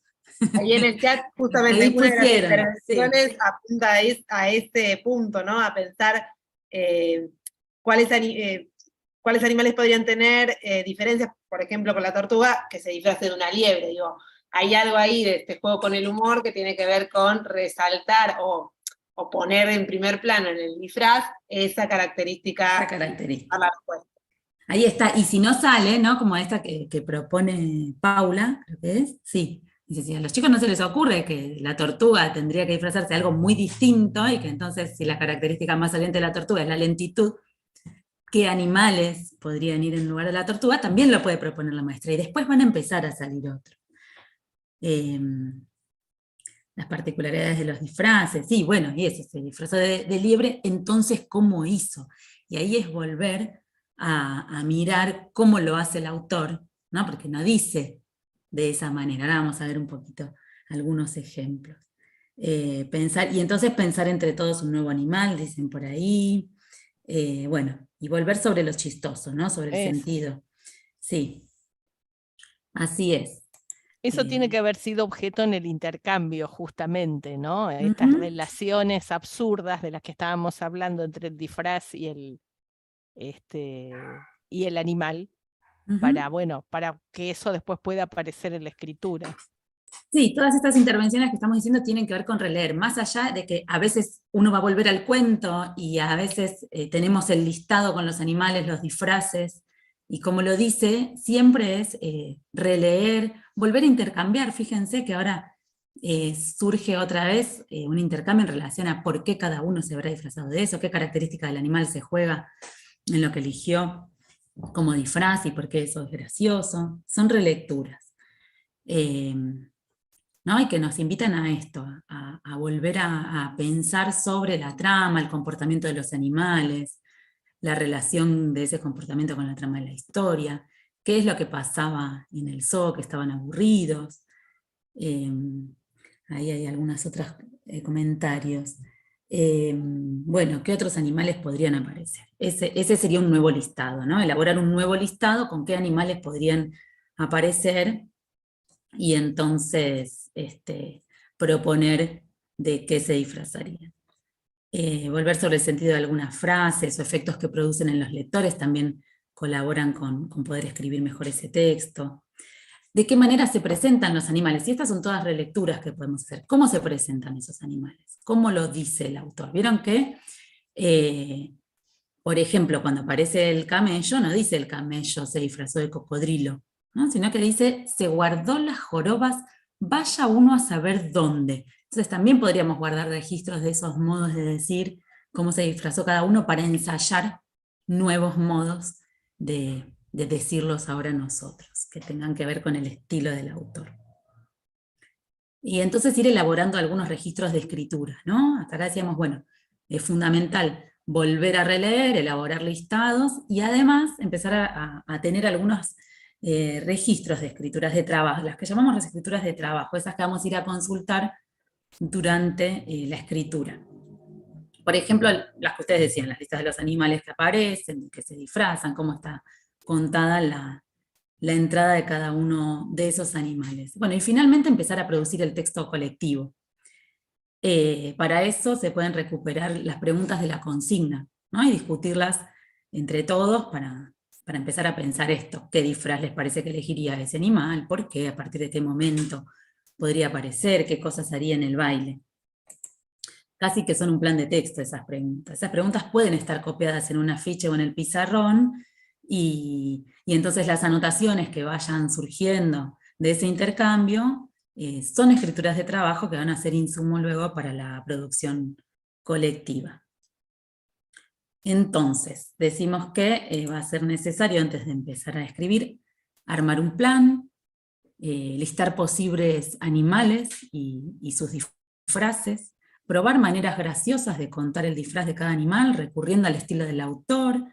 Ahí en el chat, justamente, Ahí una de las pusieron, intervenciones apunta a este punto, ¿no? A pensar cuáles animales podrían tener diferencias, por ejemplo, con la tortuga, que se disfrace de una liebre, digo. Hay algo ahí de este juego con el humor que tiene que ver con resaltar o poner en primer plano en el disfraz esa característica. A la respuesta. Ahí está, y si no sale, ¿no? Como esta que propone Paula, creo que es, sí. Dice, si a los chicos no se les ocurre que la tortuga tendría que disfrazarse de algo muy distinto, y que entonces si la característica más saliente de la tortuga es la lentitud, ¿qué animales podrían ir en lugar de la tortuga? También lo puede proponer la maestra, y después van a empezar a salir otros. Las particularidades de los disfraces, sí, bueno, y eso, se disfrazó de liebre, entonces ¿cómo hizo? Y ahí es volver a mirar cómo lo hace el autor, ¿no? Porque no dice de esa manera. Ahora vamos a ver un poquito algunos ejemplos. Pensar, y entonces pensar entre todos un nuevo animal, dicen por ahí. Bueno, y volver sobre lo chistoso, ¿no? Sobre el sentido. Sí, así es. Eso tiene que haber sido objeto en el intercambio, justamente, ¿no? Estas relaciones absurdas de las que estábamos hablando entre el disfraz y el animal, para que eso después pueda aparecer en la escritura. Sí, todas estas intervenciones que estamos diciendo tienen que ver con releer, más allá de que a veces uno va a volver al cuento y a veces tenemos el listado con los animales, los disfraces, y como lo dice, siempre es releer, volver a intercambiar. Fíjense que ahora surge otra vez un intercambio en relación a por qué cada uno se habrá disfrazado de eso, qué característica del animal se juega en lo que eligió como disfraz y por qué eso es gracioso. Son relecturas. ¿No? Y que nos invitan a esto, a volver a pensar sobre la trama, el comportamiento de los animales, la relación de ese comportamiento con la trama de la historia, qué es lo que pasaba en el zoo, que estaban aburridos. Ahí hay algunos otros comentarios. Bueno, ¿qué otros animales podrían aparecer? Ese sería un nuevo listado, ¿no? Elaborar un nuevo listado con qué animales podrían aparecer, y entonces proponer de qué se disfrazarían. Volver sobre el sentido de algunas frases o efectos que producen en los lectores también colaboran con poder escribir mejor ese texto. ¿De qué manera se presentan los animales? Y estas son todas relecturas que podemos hacer. ¿Cómo se presentan esos animales? ¿Cómo lo dice el autor? Vieron que, por ejemplo, cuando aparece el camello, no dice el camello se disfrazó de cocodrilo, ¿no? Sino que dice, se guardó las jorobas, vaya uno a saber dónde. Entonces también podríamos guardar registros de esos modos de decir cómo se disfrazó cada uno para ensayar nuevos modos de decirlos ahora nosotros, que tengan que ver con el estilo del autor. Y entonces ir elaborando algunos registros de escritura, ¿no? Hasta acá decíamos, bueno, es fundamental volver a releer, elaborar listados, y además empezar a tener algunos registros de escrituras de trabajo, las que llamamos las escrituras de trabajo, esas que vamos a ir a consultar durante la escritura. Por ejemplo, las que ustedes decían, las listas de los animales que aparecen, que se disfrazan, cómo está contada la entrada de cada uno de esos animales. Bueno, y finalmente empezar a producir el texto colectivo. Para eso se pueden recuperar las preguntas de la consigna, ¿no? Y discutirlas entre todos para empezar a pensar esto. ¿Qué disfraz les parece que elegiría ese animal? ¿Por qué? ¿A partir de qué momento podría aparecer? ¿Qué cosas haría en el baile? Casi que son un plan de texto esas preguntas. Esas preguntas pueden estar copiadas en un afiche o en el pizarrón, y entonces las anotaciones que vayan surgiendo de ese intercambio son escrituras de trabajo que van a ser insumo luego para la producción colectiva. Entonces, decimos que va a ser necesario, antes de empezar a escribir, armar un plan, listar posibles animales y sus disfraces, probar maneras graciosas de contar el disfraz de cada animal, recurriendo al estilo del autor,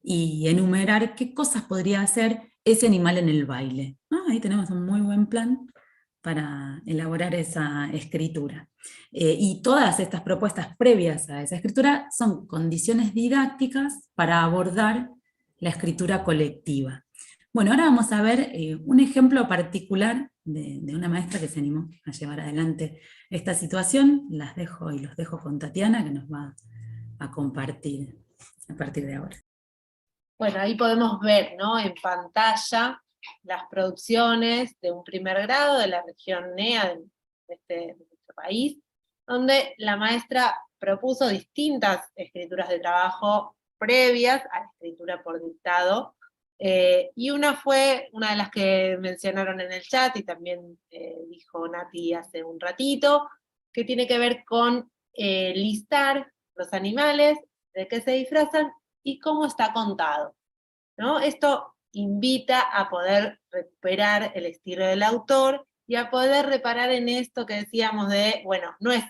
y enumerar qué cosas podría hacer ese animal en el baile. Ahí tenemos un muy buen plan para elaborar esa escritura. Y todas estas propuestas previas a esa escritura son condiciones didácticas para abordar la escritura colectiva. Bueno, ahora vamos a ver un ejemplo particular de una maestra que se animó a llevar adelante esta situación. Los dejo con Tatiana, que nos va a compartir a partir de ahora. Bueno, ahí podemos ver, ¿no?, en pantalla las producciones de un primer grado de la región NEA de nuestro país, donde la maestra propuso distintas escrituras de trabajo previas a la escritura por dictado, y una fue una de las que mencionaron en el chat, y también dijo Nati hace un ratito, que tiene que ver con listar los animales, de qué se disfrazan, y cómo está contado, ¿no? Esto invita a poder recuperar el estilo del autor y a poder reparar en esto que decíamos de, bueno, no es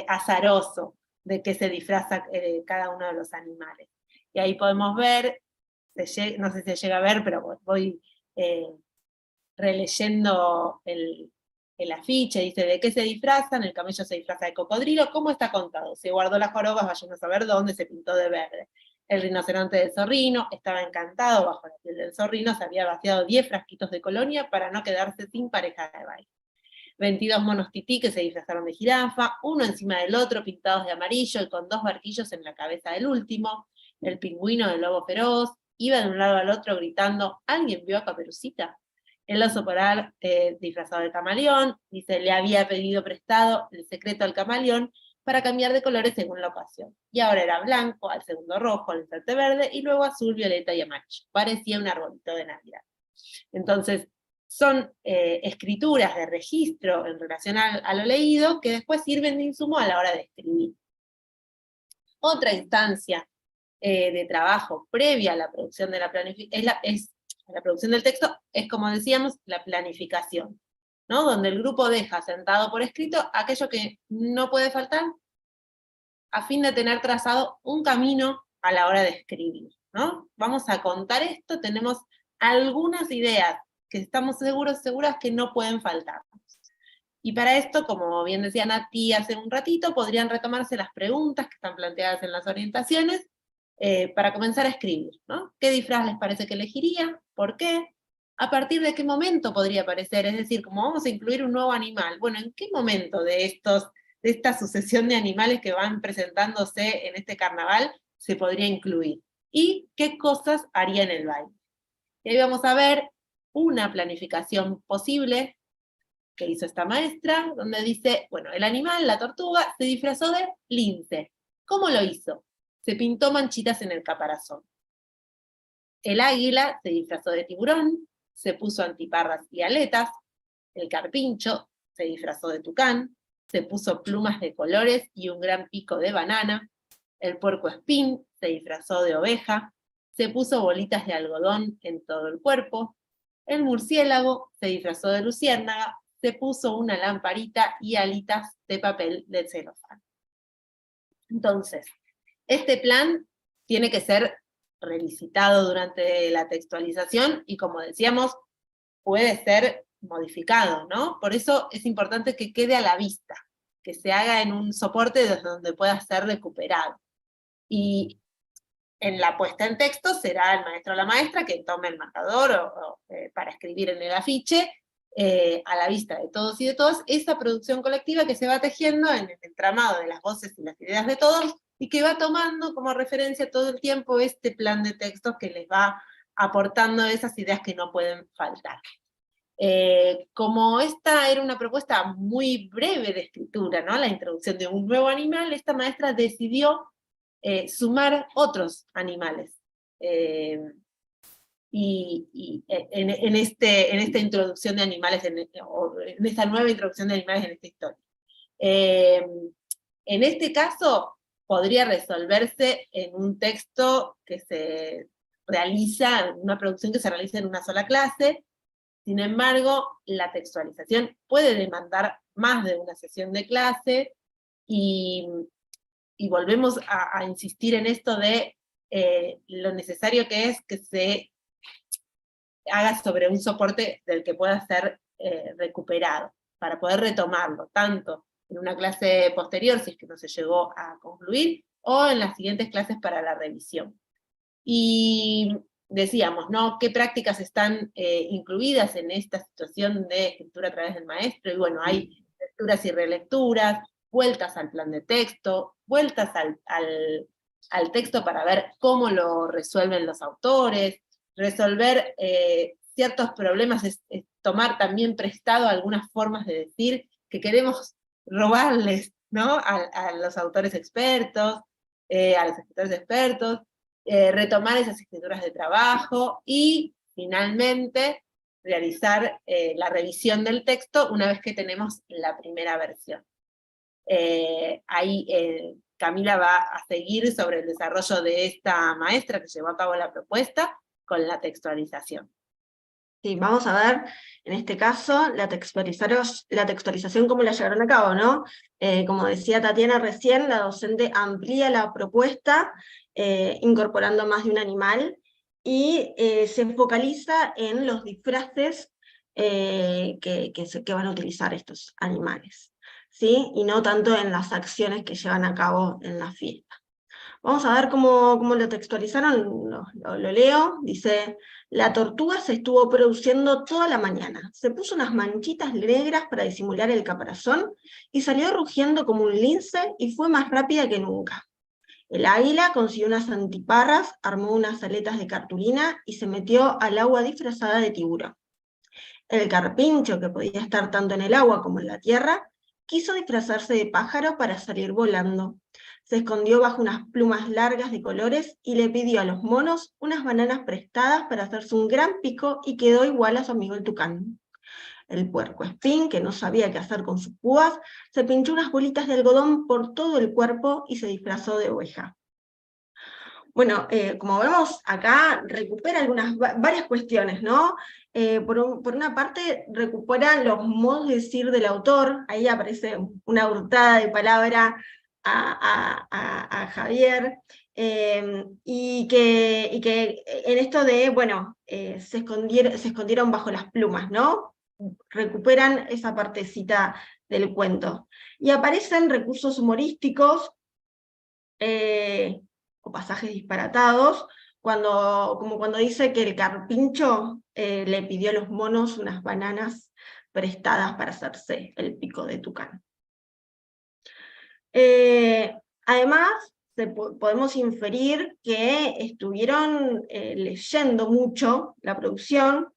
azaroso de qué se disfraza cada uno de los animales. Y ahí podemos ver, no sé si se llega a ver, pero voy releyendo el afiche, dice de qué se disfrazan, el camello se disfraza de cocodrilo, ¿cómo está contado? Se guardó las jorobas, vayan a saber dónde, se pintó de verde. El rinoceronte del zorrino estaba encantado bajo la piel del zorrino, se había vaciado 10 frasquitos de colonia para no quedarse sin pareja de baile. 22 monos tití que se disfrazaron de jirafa, uno encima del otro, pintados de amarillo y con 2 barquillos en la cabeza del último. El pingüino del lobo feroz iba de un lado al otro gritando, ¿alguien vio a Caperucita? El oso polar disfrazado de camaleón, dice, le había pedido prestado el secreto al camaleón para cambiar de colores según la ocasión. Y ahora era blanco, al segundo rojo, al instante verde, y luego azul, violeta y amarillo. Parecía un arbolito de Navidad. Entonces, son escrituras de registro en relación a lo leído, que después sirven de insumo a la hora de escribir. Otra instancia de trabajo previa a la producción de la producción del texto, es, como decíamos, la planificación, ¿no? Donde el grupo deja sentado por escrito aquello que no puede faltar, a fin de tener trazado un camino a la hora de escribir, ¿no? Vamos a contar esto, tenemos algunas ideas que estamos seguras que no pueden faltar. Y para esto, como bien decía Nati hace un ratito, podrían retomarse las preguntas que están planteadas en las orientaciones, para comenzar a escribir, ¿no? ¿Qué disfraz les parece que elegiría? ¿Por qué? ¿A partir de qué momento podría aparecer? Es decir, como vamos a incluir un nuevo animal, bueno, ¿en qué momento de esta sucesión de animales que van presentándose en este carnaval se podría incluir? ¿Y qué cosas haría en el baile? Y ahí vamos a ver una planificación posible que hizo esta maestra, donde dice, bueno, el animal, la tortuga, se disfrazó de lince. ¿Cómo lo hizo? Se pintó manchitas en el caparazón. El águila se disfrazó de tiburón, se puso antiparras y aletas. El carpincho se disfrazó de tucán, se puso plumas de colores y un gran pico de banana. El puercoespín se disfrazó de oveja, se puso bolitas de algodón en todo el cuerpo. El murciélago se disfrazó de luciérnaga, se puso una lamparita y alitas de papel de celofán. Entonces, Este plan tiene que ser revisitado durante la textualización y, como decíamos, puede ser modificado, ¿no? Por eso es importante que quede a la vista, que se haga en un soporte desde donde pueda ser recuperado. Y en la puesta en texto será el maestro o la maestra que tome el marcador para escribir en el afiche, a la vista de todos y de todas, esa producción colectiva que se va tejiendo en el entramado de las voces y las ideas de todos, y que va tomando como referencia todo el tiempo este plan de textos que les va aportando esas ideas que no pueden faltar. Como esta era una propuesta muy breve de escritura, ¿no? La introducción de un nuevo animal, esta maestra decidió sumar otros animales. Y en esta introducción de animales, en esta nueva introducción de animales en esta historia. En este caso, podría resolverse en un texto que se realiza, una producción que se realiza en una sola clase. Sin embargo, la textualización puede demandar más de una sesión de clase, y volvemos a insistir en esto de lo necesario que es que se haga sobre un soporte del que pueda ser recuperado, para poder retomarlo, tanto en una clase posterior, si es que no se llegó a concluir, o en las siguientes clases para la revisión. Y decíamos, ¿no? ¿Qué prácticas están incluidas en esta situación de escritura a través del maestro? Y bueno, hay lecturas y relecturas, vueltas al plan de texto, vueltas al texto para ver cómo lo resuelven los autores, resolver ciertos problemas, es tomar también prestado algunas formas de decir que queremos robarles, ¿no? a los autores expertos, a los escritores expertos, retomar esas escrituras de trabajo, y finalmente realizar la revisión del texto una vez que tenemos la primera versión. Ahí Camila va a seguir sobre el desarrollo de esta maestra que llevó a cabo la propuesta con la textualización. Sí, vamos a ver, en este caso, la textualización, cómo la llevaron a cabo, ¿no? Como decía Tatiana recién, la docente amplía la propuesta, incorporando más de un animal, y se focaliza en los disfraces que van a utilizar estos animales, ¿sí? Y no tanto en las acciones que llevan a cabo en la fiesta. Vamos a ver cómo lo textualizaron, lo leo, dice: la tortuga se estuvo produciendo toda la mañana, se puso unas manchitas negras para disimular el caparazón, y salió rugiendo como un lince, y fue más rápida que nunca. El águila consiguió unas antiparras, armó unas aletas de cartulina, y se metió al agua disfrazada de tiburón. El carpincho, que podía estar tanto en el agua como en la tierra, quiso disfrazarse de pájaro para salir volando. Se escondió bajo unas plumas largas de colores y le pidió a los monos unas bananas prestadas para hacerse un gran pico, y quedó igual a su amigo el tucán. El puercoespín, que no sabía qué hacer con sus púas, se pinchó unas bolitas de algodón por todo el cuerpo y se disfrazó de oveja. Bueno, como vemos acá, recupera varias cuestiones, ¿no? Por una parte, recupera los modos de decir del autor, ahí aparece una hurtada de palabra a Javier, y que en esto de, bueno, se escondieron bajo las plumas, ¿no? Recuperan esa partecita del cuento. Y aparecen recursos humorísticos, o pasajes disparatados, como cuando dice que el carpincho le pidió a los monos unas bananas prestadas para hacerse el pico de tucán. Además, podemos inferir que estuvieron leyendo mucho la producción,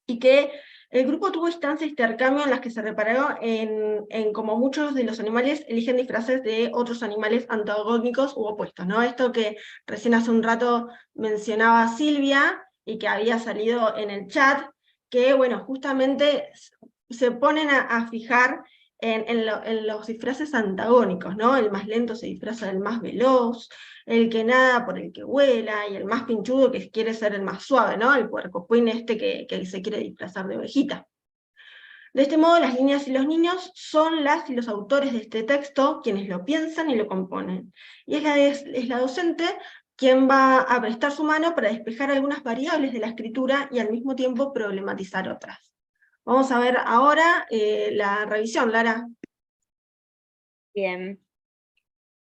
y que el grupo tuvo instancias de intercambio en las que se reparó en cómo muchos de los animales eligen disfraces de otros animales antagónicos u opuestos, ¿no? Esto que recién hace un rato mencionaba Silvia, y que había salido en el chat, que, bueno, justamente se ponen a fijar en los disfraces antagónicos, ¿no? El más lento se disfraza del más veloz, el que nada por el que vuela, y el más pinchudo que quiere ser el más suave, ¿no? El puercoespín que se quiere disfrazar de ovejita. De este modo, las niñas y los niños son las y los autores de este texto quienes lo piensan y lo componen. Y es la docente quien va a prestar su mano para despejar algunas variables de la escritura y al mismo tiempo problematizar otras. Vamos a ver ahora la revisión, Lara. Bien.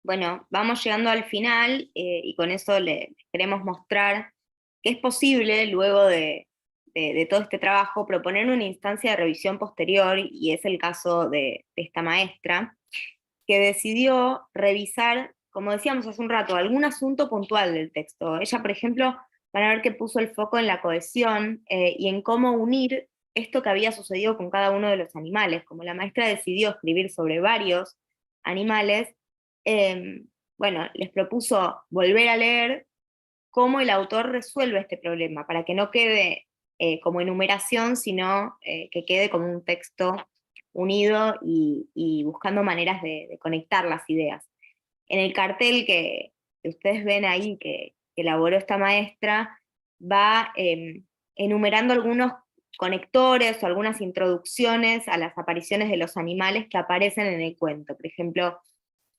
Bueno, vamos llegando al final y con eso les queremos mostrar que es posible, luego de todo este trabajo, proponer una instancia de revisión posterior, y es el caso de esta maestra, que decidió revisar, como decíamos hace un rato, algún asunto puntual del texto. Ella, por ejemplo, van a ver que puso el foco en la cohesión y en cómo unir esto que había sucedido con cada uno de los animales. Como la maestra decidió escribir sobre varios animales, bueno, les propuso volver a leer cómo el autor resuelve este problema, para que no quede como enumeración, sino que quede como un texto unido y buscando maneras de conectar las ideas. En el cartel que ustedes ven ahí, que elaboró esta maestra, va enumerando algunos conectores o algunas introducciones a las apariciones de los animales que aparecen en el cuento. Por ejemplo,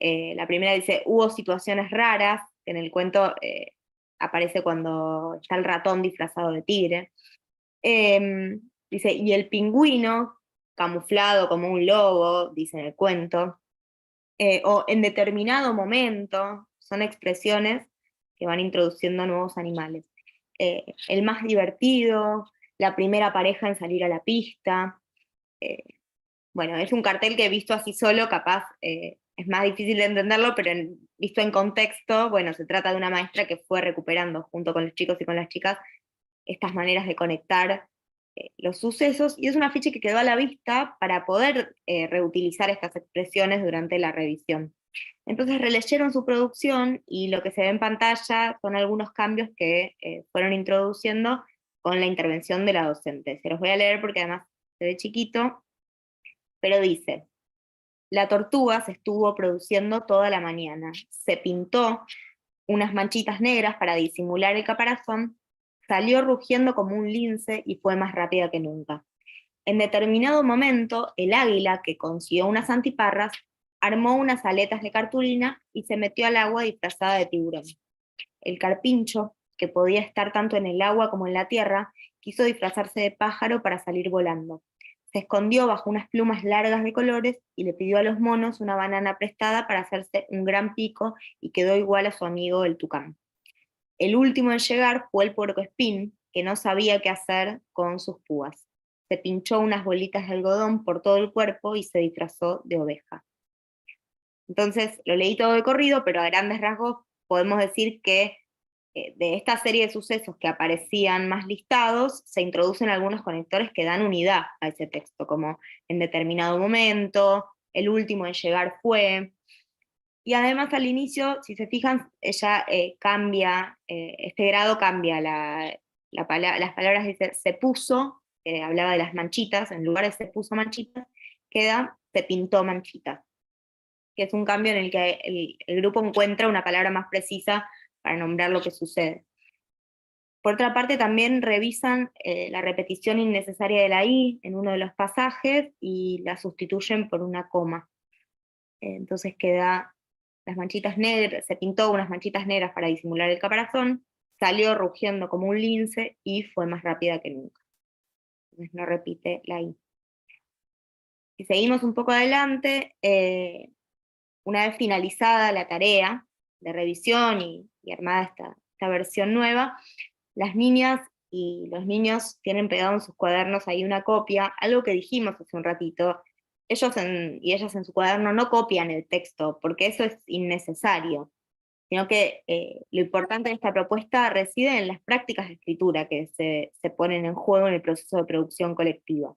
la primera dice, hubo situaciones raras, en el cuento aparece cuando está el ratón disfrazado de tigre. Dice, y el pingüino, camuflado como un lobo, dice en el cuento. O en determinado momento, son expresiones que van introduciendo nuevos animales. El más divertido, la primera pareja en salir a la pista. Bueno, es un cartel que visto así solo, capaz es más difícil de entenderlo, pero visto en contexto, bueno, se trata de una maestra que fue recuperando junto con los chicos y con las chicas estas maneras de conectar los sucesos, y es un afiche que quedó a la vista para poder reutilizar estas expresiones durante la revisión. Entonces releyeron su producción, y lo que se ve en pantalla son algunos cambios que fueron introduciendo con la intervención de la docente. Se los voy a leer porque además se ve chiquito, pero dice: la tortuga se estuvo produciendo toda la mañana, se pintó unas manchitas negras para disimular el caparazón, salió rugiendo como un lince y fue más rápida que nunca. En determinado momento, el águila, que consiguió unas antiparras, armó unas aletas de cartulina y se metió al agua disfrazada de tiburón. El carpincho, que podía estar tanto en el agua como en la tierra, quiso disfrazarse de pájaro para salir volando. Se escondió bajo unas plumas largas de colores y le pidió a los monos una banana prestada para hacerse un gran pico, y quedó igual a su amigo el tucán. El último en llegar fue el puercoespín, que no sabía qué hacer con sus púas. Se pinchó unas bolitas de algodón por todo el cuerpo y se disfrazó de oveja. Entonces, lo leí todo de corrido, pero a grandes rasgos podemos decir que de esta serie de sucesos que aparecían más listados, se introducen algunos conectores que dan unidad a ese texto, como en determinado momento, el último en llegar fue. Y además al inicio, si se fijan, ella cambia, este grado cambia las palabras, dice se puso, hablaba de las manchitas, en lugar de se puso manchitas, queda se pintó manchitas, que es un cambio en el que el grupo encuentra una palabra más precisa para nombrar lo que sucede. Por otra parte, también revisan la repetición innecesaria de la I en uno de los pasajes y la sustituyen por una coma. Entonces queda las manchitas negras, se pintó unas manchitas negras para disimular el caparazón, salió rugiendo como un lince y fue más rápida que nunca. Entonces no repite la I. Si seguimos un poco adelante, una vez finalizada la tarea de revisión y armada esta versión nueva, las niñas y los niños tienen pegado en sus cuadernos ahí una copia, algo que dijimos hace un ratito. Ellos y ellas en su cuaderno no copian el texto, porque eso es innecesario, sino que lo importante de esta propuesta reside en las prácticas de escritura que se ponen en juego en el proceso de producción colectiva.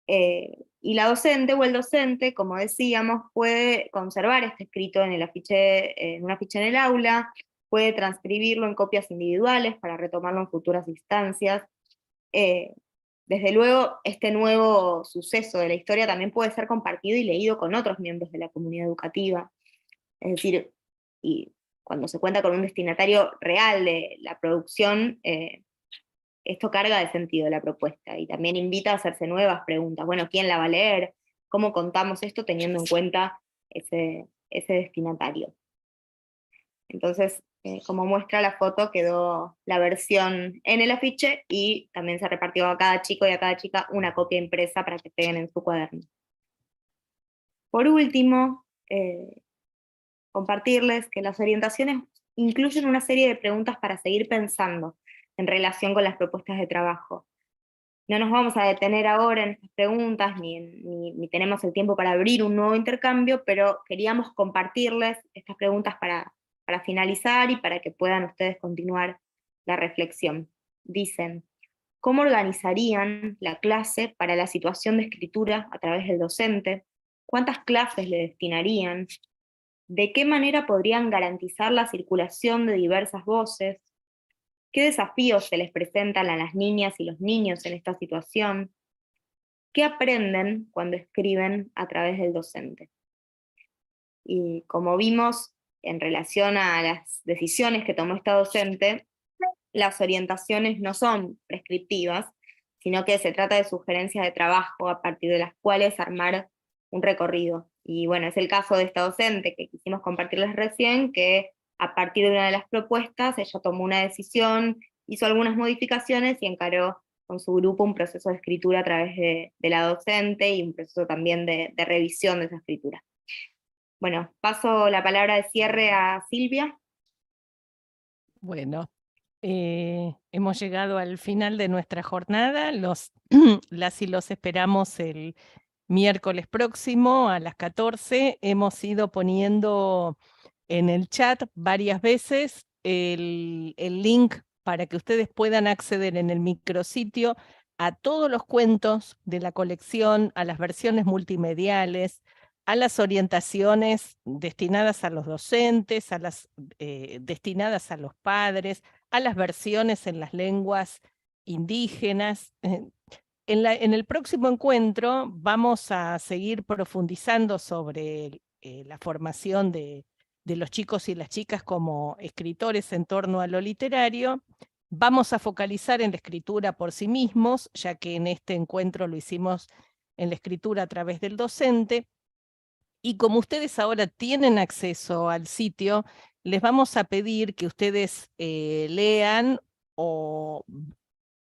Y la docente o el docente, como decíamos, puede conservar este escrito en un afiche en el aula, puede transcribirlo en copias individuales para retomarlo en futuras instancias. Desde luego, este nuevo suceso de la historia también puede ser compartido y leído con otros miembros de la comunidad educativa. Es decir, y cuando se cuenta con un destinatario real de la producción, esto carga de sentido la propuesta y también invita a hacerse nuevas preguntas. Bueno, ¿quién la va a leer? ¿Cómo contamos esto teniendo en cuenta ese destinatario? Entonces, como muestra la foto, quedó la versión en el afiche y también se repartió a cada chico y a cada chica una copia impresa para que peguen en su cuaderno. Por último, compartirles que las orientaciones incluyen una serie de preguntas para seguir pensando en relación con las propuestas de trabajo. No nos vamos a detener ahora en estas preguntas, ni tenemos el tiempo para abrir un nuevo intercambio, pero queríamos compartirles estas preguntas para finalizar y para que puedan ustedes continuar la reflexión. Dicen, ¿cómo organizarían la clase para la situación de escritura a través del docente? ¿Cuántas clases le destinarían? ¿De qué manera podrían garantizar la circulación de diversas voces? ¿Qué desafíos se les presentan a las niñas y los niños en esta situación? ¿Qué aprenden cuando escriben a través del docente? Y como vimos, en relación a las decisiones que tomó esta docente, las orientaciones no son prescriptivas, sino que se trata de sugerencias de trabajo a partir de las cuales armar un recorrido. Y bueno, es el caso de esta docente que quisimos compartirles recién, que a partir de una de las propuestas ella tomó una decisión, hizo algunas modificaciones y encaró con su grupo un proceso de escritura a través de la docente y un proceso también de revisión de esa escritura. Bueno, paso la palabra de cierre a Silvia. Bueno, hemos llegado al final de nuestra jornada. Las y los esperamos el miércoles próximo a las 14. Hemos ido poniendo en el chat varias veces el link para que ustedes puedan acceder en el micrositio a todos los cuentos de la colección, a las versiones multimediales, a las orientaciones destinadas a los docentes, a las destinadas a los padres, a las versiones en las lenguas indígenas. En el próximo encuentro vamos a seguir profundizando sobre la formación de los chicos y las chicas como escritores en torno a lo literario. Vamos a focalizar en la escritura por sí mismos, ya que en este encuentro lo hicimos en la escritura a través del docente. Y como ustedes ahora tienen acceso al sitio, les vamos a pedir que ustedes lean o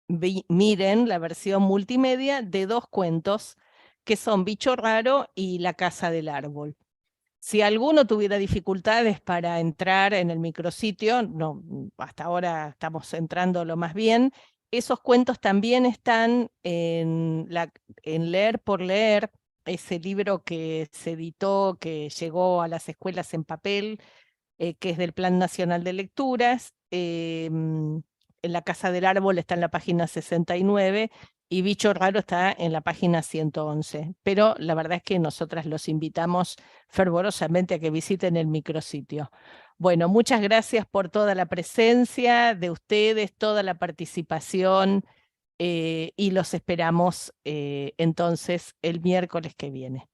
miren la versión multimedia de dos cuentos, que son Bicho Raro y La Casa del Árbol. Si alguno tuviera dificultades para entrar en el micrositio, no, hasta ahora estamos entrando lo más bien, esos cuentos también están en Leer por Leer, ese libro que se editó, que llegó a las escuelas en papel, que es del Plan Nacional de Lecturas. En La Casa del Árbol está en la página 69 y Bicho Raro está en la página 111. Pero la verdad es que nosotras los invitamos fervorosamente a que visiten el micrositio. Bueno, muchas gracias por toda la presencia de ustedes, toda la participación, y los esperamos entonces el miércoles que viene.